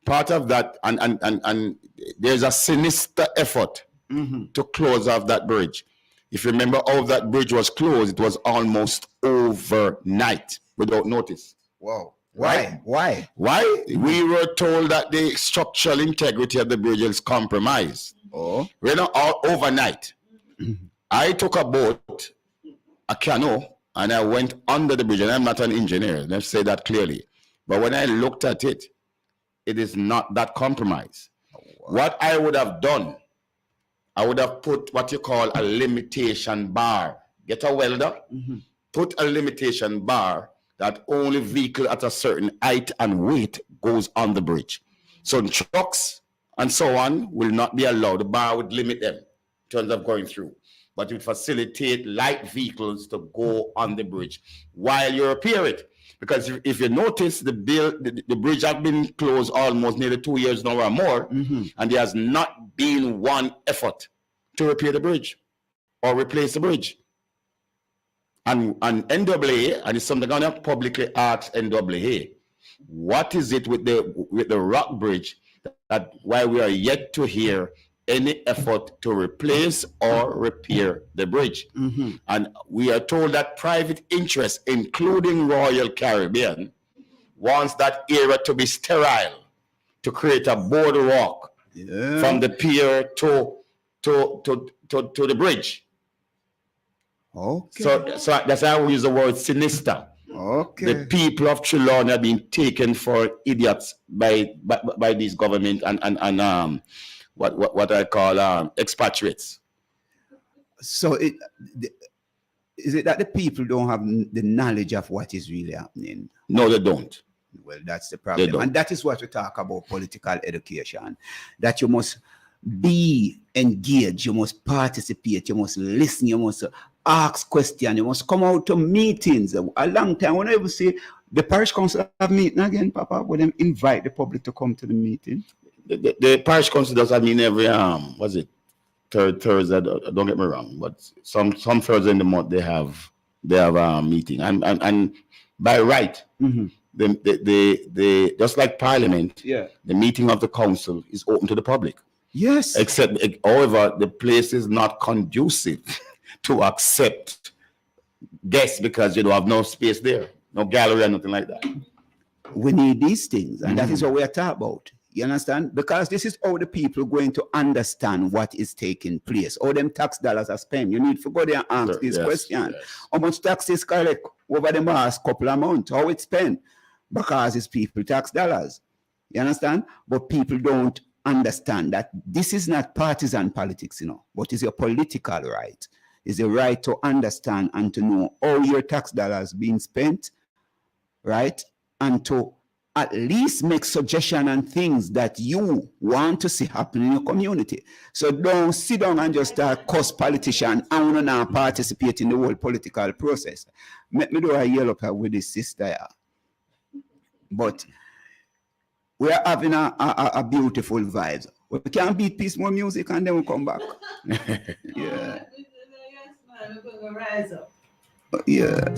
Part of that, and there's a sinister effort to close off that bridge. If you remember how that bridge was closed, it was almost overnight without notice. Wow. Right? Why? We were told that the structural integrity of the bridge is compromised. Oh. All overnight. I took a boat, a canoe, and I went under the bridge. And I'm not an engineer, let's say that clearly. But when I looked at it, it is not that compromised. Oh, wow. What I would have done, I would have put what you call a limitation bar. Get a welder, put a limitation bar that only vehicle at a certain height and weight goes on the bridge. So trucks and so on will not be allowed. The bar would limit them in terms of going through. But it would facilitate light vehicles to go on the bridge while you repair it. Because if you notice, the bridge has been closed almost nearly 2 years now or more, and there has not been one effort to repair the bridge or replace the bridge. And NAA, and it's something I'm going to publicly ask NAA, what is it with the Rock Bridge that why we are yet to hear any effort to replace or repair the bridge? And we are told that private interests, including Royal Caribbean, wants that area to be sterile, to create a boardwalk from the pier to the bridge. Okay. So that's how we use the word sinister. Okay. The people of Trelawny are being taken for idiots by this government and what I call expatriates. So Is it that the people don't have the knowledge of what is really happening? No, they don't. Well, that's the problem. And that is what we talk about political education, that you must be engaged, you must participate, you must listen, you must ask questions, you must come out to meetings. A long time, when I ever say the parish council have meeting again, Papa, would them invite the public to come to the meeting? The parish council does have meeting every, what's it, third Thursday, don't get me wrong, but some Thursday in the month they have a meeting. And by right, the just like Parliament, the meeting of the council is open to the public. Yes. Except, however, the place is not conducive to accept guests because you don't have no space there, no gallery or nothing like that. We need these things, and that is what we are talking about. You understand? Because this is how the people going to understand what is taking place. All them tax dollars are spent. You need to go there and ask this question. How much tax is collect over the last couple of months? How it's spent? Because it's people tax dollars. You understand? But people don't understand that this is not partisan politics, but it's your political right. It's a right to understand and to know how your tax dollars being spent, right? And to at least make suggestions and things that you want to see happen in your community. So don't sit down and just cuss politicians and not participate in the whole political process. Let me do a yell up with this sister here. But we are having a beautiful vibes. We can beat peace more music and then we'll come back. Yeah. Yes, man, we're going to rise up. Yeah.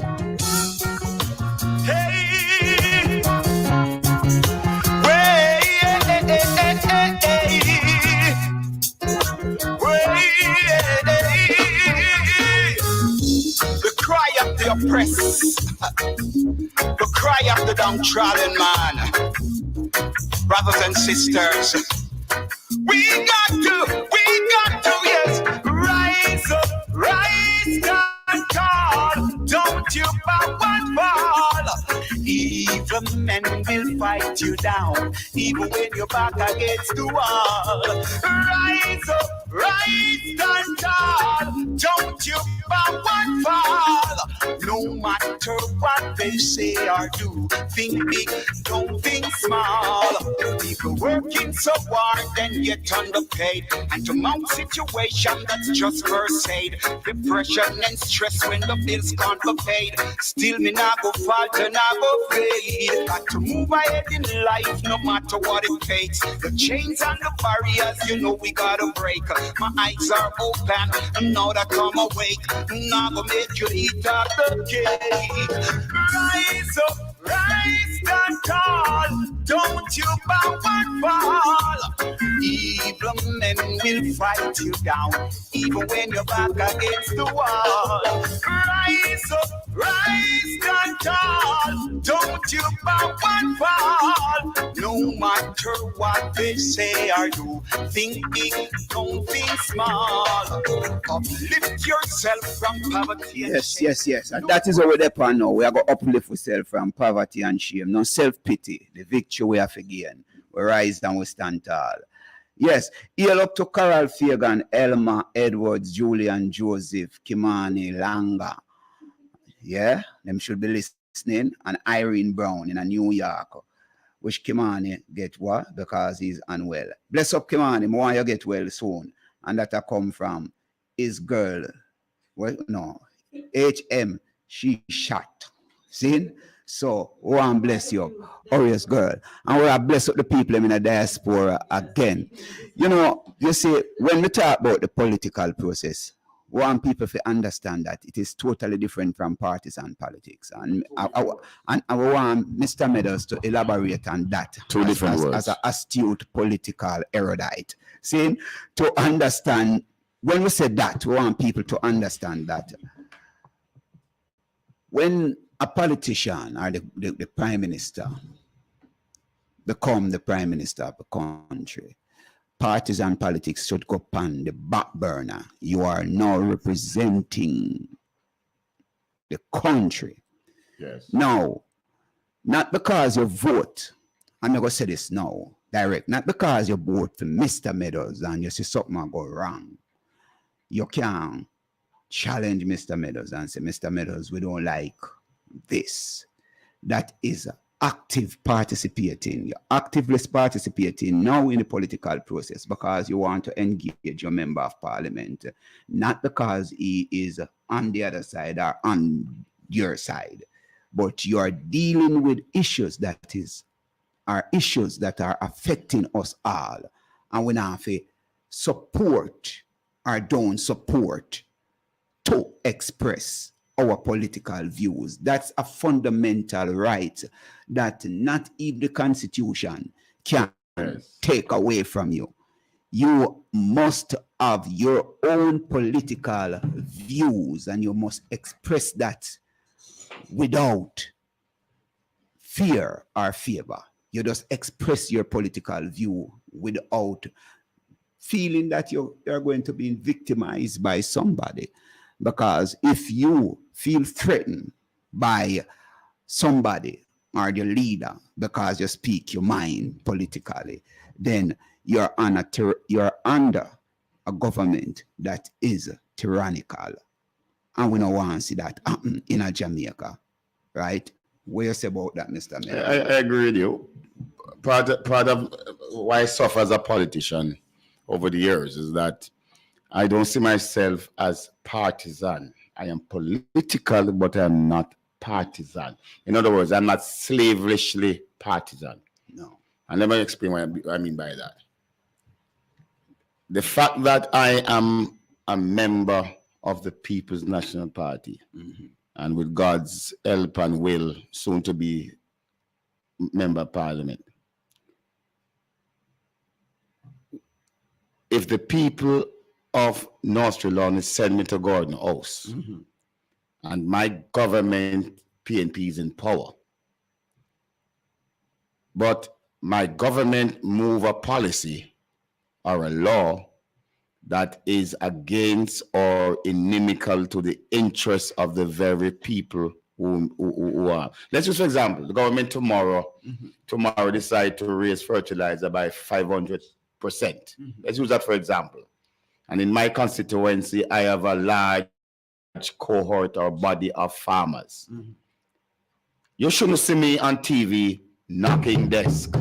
Hey! The cry of the oppressed, the cry of the downtrodden man. Brothers and sisters, we got to, yes, rise up, rise, stand tall. Don't you bow and fall. Evil men will fight you down, even when you're back against the wall. Rise up, rise, stand tall. Don't you bow and fall. No matter what they say or do, think big, don't think small. People working so hard and yet underpaid, and to mount situation that's just first aid. Depression and stress when the bills can't be paid. Still me not go falter, not go fade. Got to move ahead in life no matter what it takes. The chains and the barriers, we gotta break. My eyes are open and now that come awake. Now go make you eat up the cake. Rise up, rise, stand tall. Don't you bow and fall. Evil men will fight you down, even when you're back against the wall. Rise up, rise, stand tall. Don't you bow and fall. No matter what they say or do, think big, don't think small. Uplift yourself from poverty and shame. Yes. And that is what we're there now. We are going to uplift ourselves from poverty and shame. No self-pity. The victory we have again. We rise and we stand tall. Yes, hail up to Carol Fagan, Elma, Edwards, Julian, Joseph, Kimani, Langa. Yeah, them should be listening. And Irene Brown in New York. Which Kimani get what? Because he's unwell. Bless up Kimani, I want you get well soon. And that come from his girl. Well, no, HM, she shot. See? So, we want to bless you, Orius girl. And we are bless up the people in the diaspora again. You see, when we talk about the political process, we want people to understand that it is totally different from partisan politics. And I want Mr. Meadows to elaborate on that. Two different words. As an astute political erudite. See, to understand, when we say that, we want people to understand that when a politician or the prime minister become the prime minister of the country, partisan politics should go on the back burner. You are now representing the country. Yes. Now, not because you vote, I'm not going to say this now, direct, not because you vote for Mr. Meadows and you see something go wrong, you can challenge Mr. Meadows and say, Mr. Meadows, we don't like this. That is active participating. You're actively participating now in the political process because you want to engage your member of parliament, not because he is on the other side or on your side, but you are dealing with issues that are affecting us all. And we now have to support or don't support to express our political views. That's a fundamental right that not even the Constitution can take away from you. You must have your own political views and you must express that without fear or favor. You just express your political view without feeling that you're going to be victimized by somebody. Because if you feel threatened by somebody or the leader because you speak your mind politically, then you're under a government that is tyrannical. And we don't want to see that happen in a Jamaica, right? What do you say about that, Mr. Mayor? I agree with you. Part of why I suffer as a politician over the years is that I don't see myself as partisan. I am political, but I'm not partisan. In other words, I'm not slavishly partisan. No. And let me explain what I mean by that. The fact that I am a member of the People's National Party, and with God's help and will, soon to be member of parliament. If the people of North Trelawney send me to Gordon House, and my government, PNP, is in power, but my government move a policy or a law that is against or inimical to the interests of the very people who are. Let's use, for example, the government tomorrow decide to raise fertilizer by 500%. Let's use that for example. And in my constituency, I have a large cohort or body of farmers. You shouldn't see me on TV knocking desk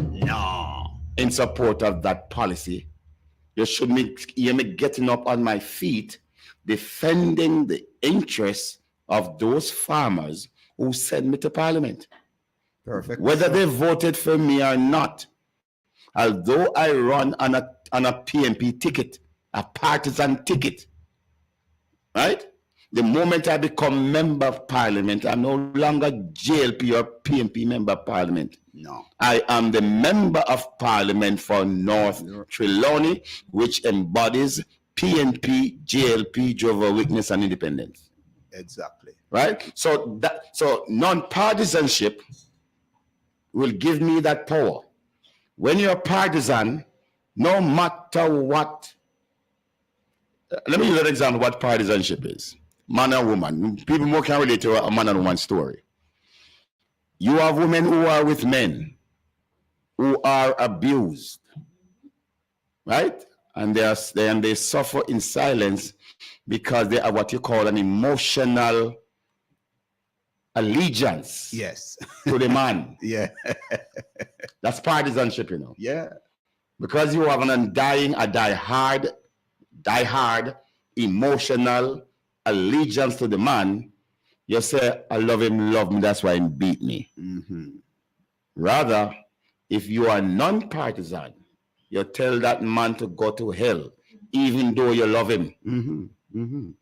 in support of that policy. You should hear me getting up on my feet, defending the interests of those farmers who sent me to parliament. Perfect. Whether they voted for me or not, although I run on a PNP ticket, a partisan ticket, right? The moment I become member of parliament, I'm no longer JLP or PNP member of parliament. No. I am the member of parliament for North Trelawney, which embodies PNP, JLP, Jehovah's Witness, and independence. Exactly. Right? So non-partisanship will give me that power. When you're partisan, no matter what, let me use an example of what partisanship is. Man and woman. People more can relate to a man and woman story. You have women who are with men who are abused, right? And they suffer in silence because they have what you call an emotional allegiance. Yes. To the man. Yeah. That's partisanship, you know. Yeah. Because you have an undying, a die-hard emotional allegiance to the man, you say, I love him, love me, that's why he beat me. Rather, if you are non-partisan, you tell that man to go to hell, even though you love him. In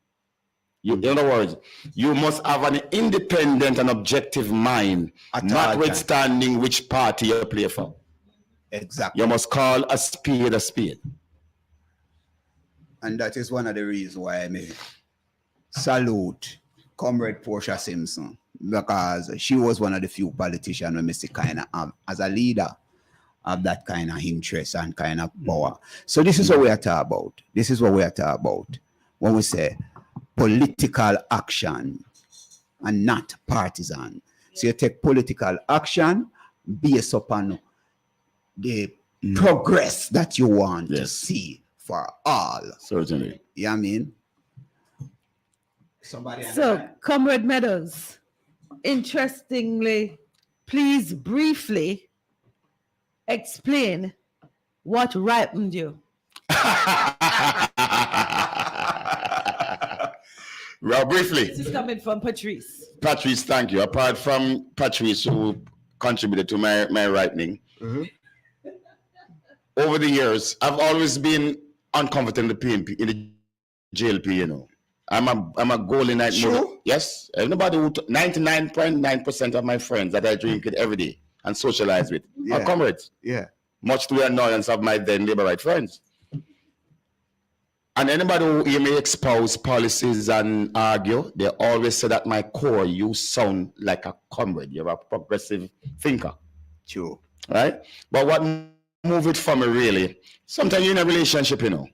other words, you must have an independent and objective mind, notwithstanding which party you play for. Exactly. You must call a spade a spade. And that is one of the reasons why I may salute Comrade Portia Simpson, because she was one of the few politicians who Mr. kind of as a leader of that kind of interest and kind of power. So this is what we are talking about. This is what we are talking about when we say political action and not partisan. So you take political action based upon the progress that you want to see for all. Certainly. Yeah, I mean. So, Comrade Meadows, interestingly, please briefly explain what ripened you. Well, briefly. This is coming from Patrice. Patrice, thank you. Apart from Patrice, who contributed to my ripening, over the years, I've always been uncomfortable in the PNP, in the JLP, you know. I'm a goalie night. Sure. Yes. Everybody 99.9% of my friends that I drink with every day and socialize with are comrades. Yeah. Much to the annoyance of my then Labour right friends. And anybody who hear me espouse policies and argue, they always say that my core, you sound like a comrade. You're a progressive thinker. Sure. Right? But what move it for me really, sometimes you're in a relationship, you know,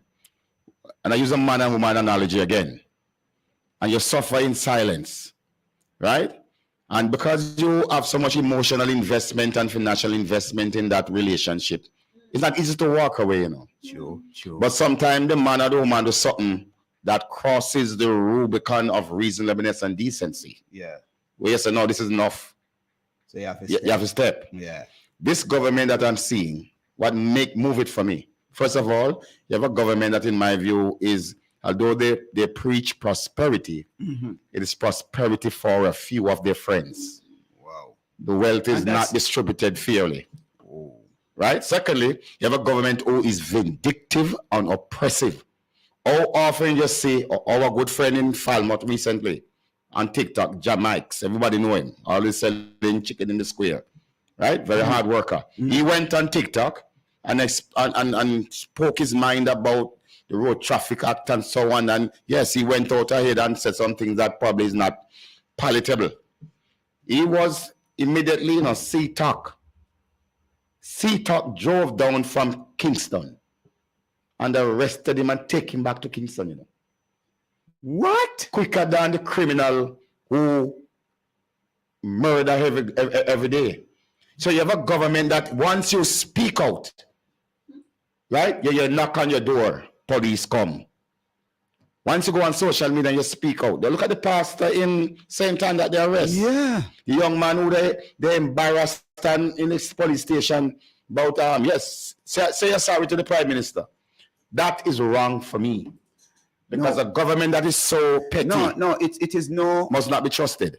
and I use a man and woman analogy again, and you suffer in silence, right? And because you have so much emotional investment and financial investment in that relationship, it's not easy to walk away, you know. Sure. But sometimes the man or the woman do something that crosses the Rubicon of reasonableness and decency. Yeah. Where you say, no, this is enough. So you have to step. Yeah. This government that I'm seeing, what move it for me? First of all, you have a government that in my view is, although they preach prosperity, it is prosperity for a few of their friends. Wow. The wealth is not distributed fairly. Right? Secondly, you have a government who is vindictive and oppressive. How often you see our good friend in Falmouth recently on TikTok, Jamikes, everybody know him, always selling chicken in the square, right? Very hard worker. He went on TikTok and spoke his mind about the Road Traffic Act and so on. And yes, he went out ahead and said something that probably is not palatable. He was immediately, CTOC drove down from Kingston and arrested him and take him back to Kingston, you know. What? Quicker than the criminal who murder every day. So you have a government that once you speak out, right? You knock on your door, police come. Once you go on social media and you speak out, they look at the pastor in same time that they arrest. Yeah. The young man who they embarrassed and in this police station about say you're sorry to the prime minister. That is wrong for me. Because a government that is so petty. No, it is must not be trusted.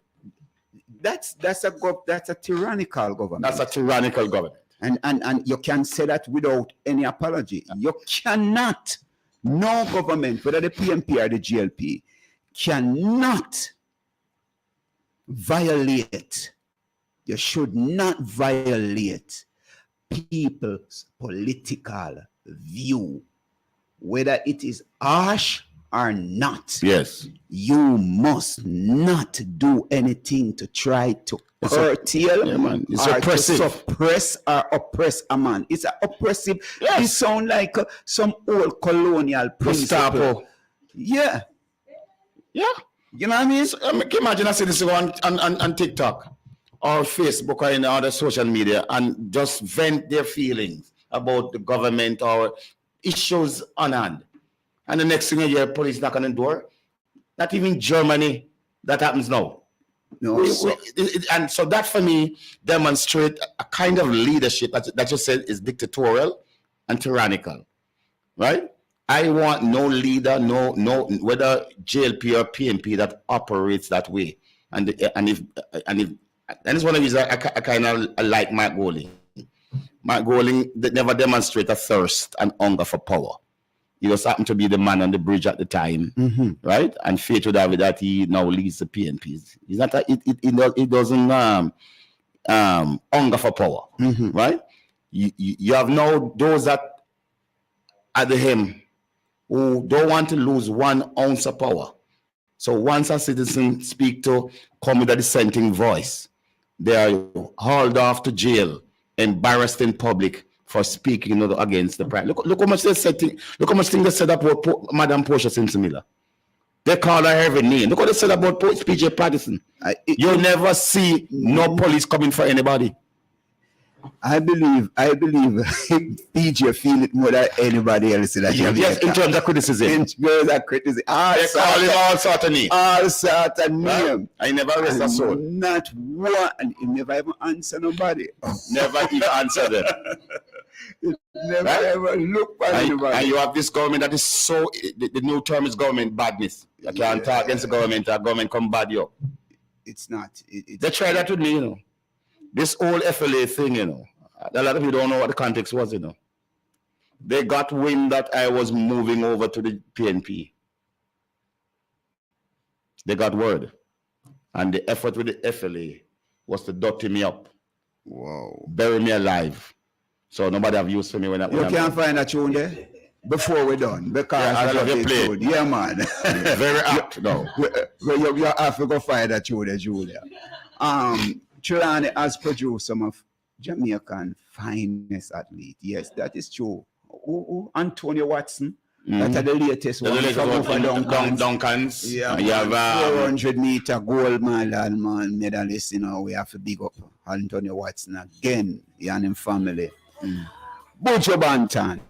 That's a tyrannical government. That's a tyrannical government. And you can say that without any apology. You cannot. No government, whether the PNP or the GLP, cannot violate. You should not violate people's political view, whether it is harsh or not. Yes. You must not do anything to try to curtail it's or oppressive. to suppress or oppress a man. It's an oppressive. It sounds like some old colonial principle. Yeah. Yeah. You know what I mean? So, imagine I see this on TikTok or Facebook or in other social media and just vent their feelings about the government or issues on hand. And the next thing you hear, police knock on the door. Not even Germany, that happens now. No. And so that for me demonstrates a kind of leadership that you said is dictatorial and tyrannical, right? I want no leader, no whether JLP or PNP that operates that way. And it's one of the reasons I kind of like Mike Golding. Mike Golding never demonstrate a thirst and hunger for power. He just happened to be the man on the bridge at the time, right? And fate would have it that he now leads the PNPs. He's not. It doesn't hunger for power, right? You have now those that are the him who don't want to lose 1 ounce of power. So once a citizen speak to come with a dissenting voice, they are hauled off to jail, embarrassed in public for speaking against the prime. Look how much they said. Look how much thing they said about Madam Portia Simpson Miller. They call her every name. Look what they said about PJ Patterson. You'll never see no police coming for anybody. I believe PJ feel it more than anybody else in Jamaica. Yes, in terms of criticism. In terms of criticism. They call him all sort of name. All sort of name. Well, I never rest a soul. Not one. And he never even answer nobody. Never even answer them. Never ever look at anybody. And you have this government that is so, the new term is government badness. You can't talk against the government come bad you. It's not. They try that with me, you know. This whole FLA thing, you know. A lot of people don't know what the context was, you know. They got wind that I was moving over to the PNP. They got word. And the effort with the FLA was to dirty me up. Wow. Bury me alive. So nobody have use for me when I... You can't find a tune there before we're done. Because I love your play. Yeah, man. Very apt, no. You have to go find a tune there, Julia. Trelawney has produced some of Jamaican finest athlete. Yes, that is true. Antonio Watson. That's the latest one. Duncans. Yeah, you have 400-meter gold medalist. You know, we have to big up Antonio Watson again. He and his family. Buju Banton.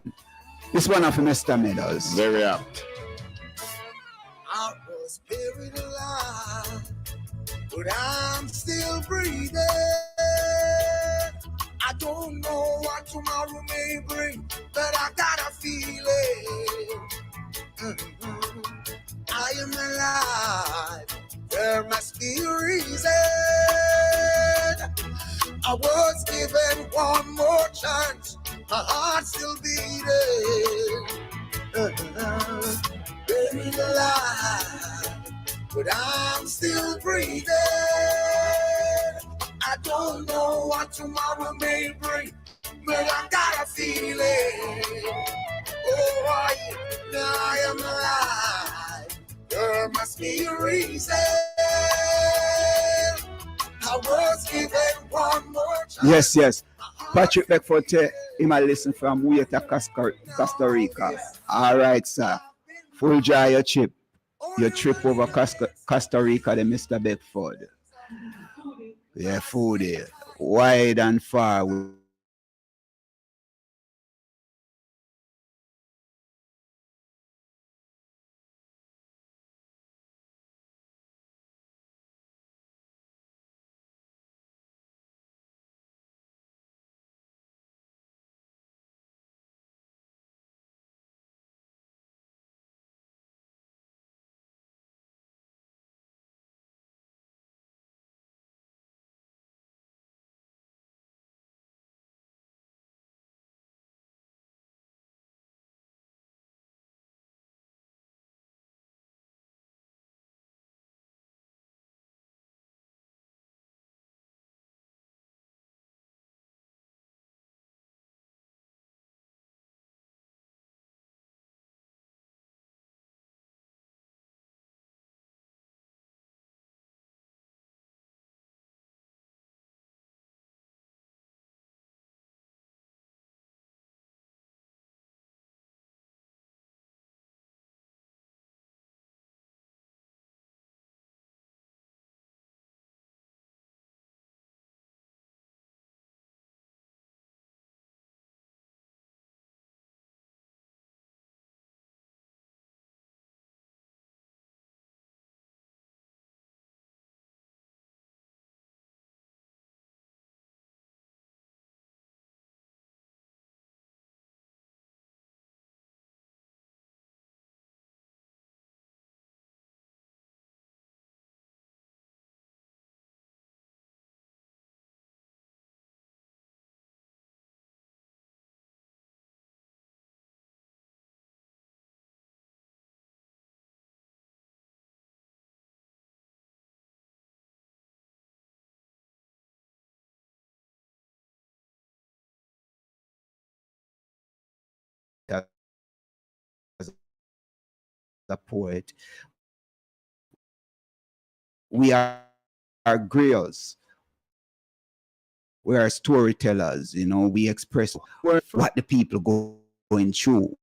This one of Mr. Medals. Very apt. I was buried alive, but I'm still breathing. I don't know what tomorrow may bring, but I got a feeling. I am alive. There must be a reason. I was given one more chance. My heart's still beating. Buried alive, but I'm still breathing. I don't know what tomorrow may bring, but I got a feeling. Oh, I am alive. There must be a reason. I was given one more chance. Yes. Patrick Beckford, he might listen from Hueta, Costa Rica. All right, sir. Full jar your trip. Your trip over Costa Rica, then Mr. Beckford. Yeah, foodie. Wide and far. As a poet, we are griots. We are storytellers. You know, we express what the people going through.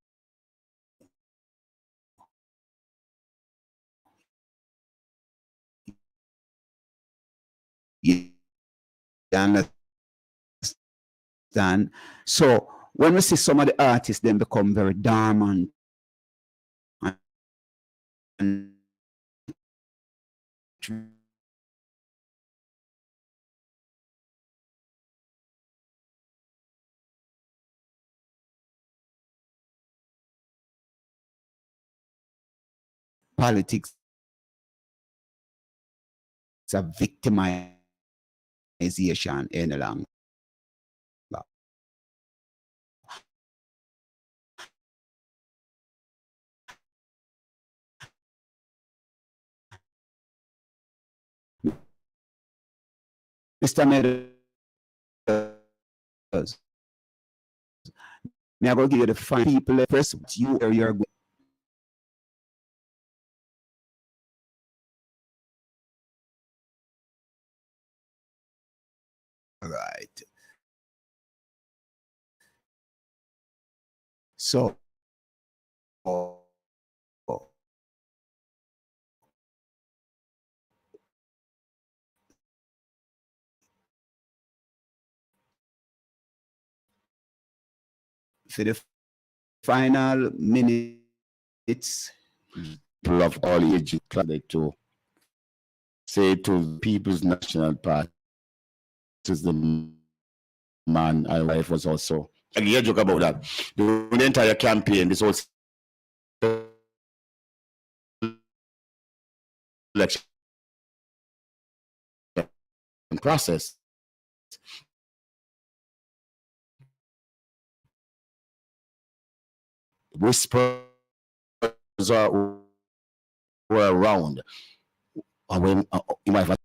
You understand? understand? So when we see some of the artists then become very dormant and politics is a victimization any longer. Mr. Meadows, me I go give you the fine people first you or you're going. Right. So for the final minutes, people of all ages to say to People's National Party, is the man and wife was also. I hear joke about that. The entire campaign, this whole election process. Whispers were around. When you might have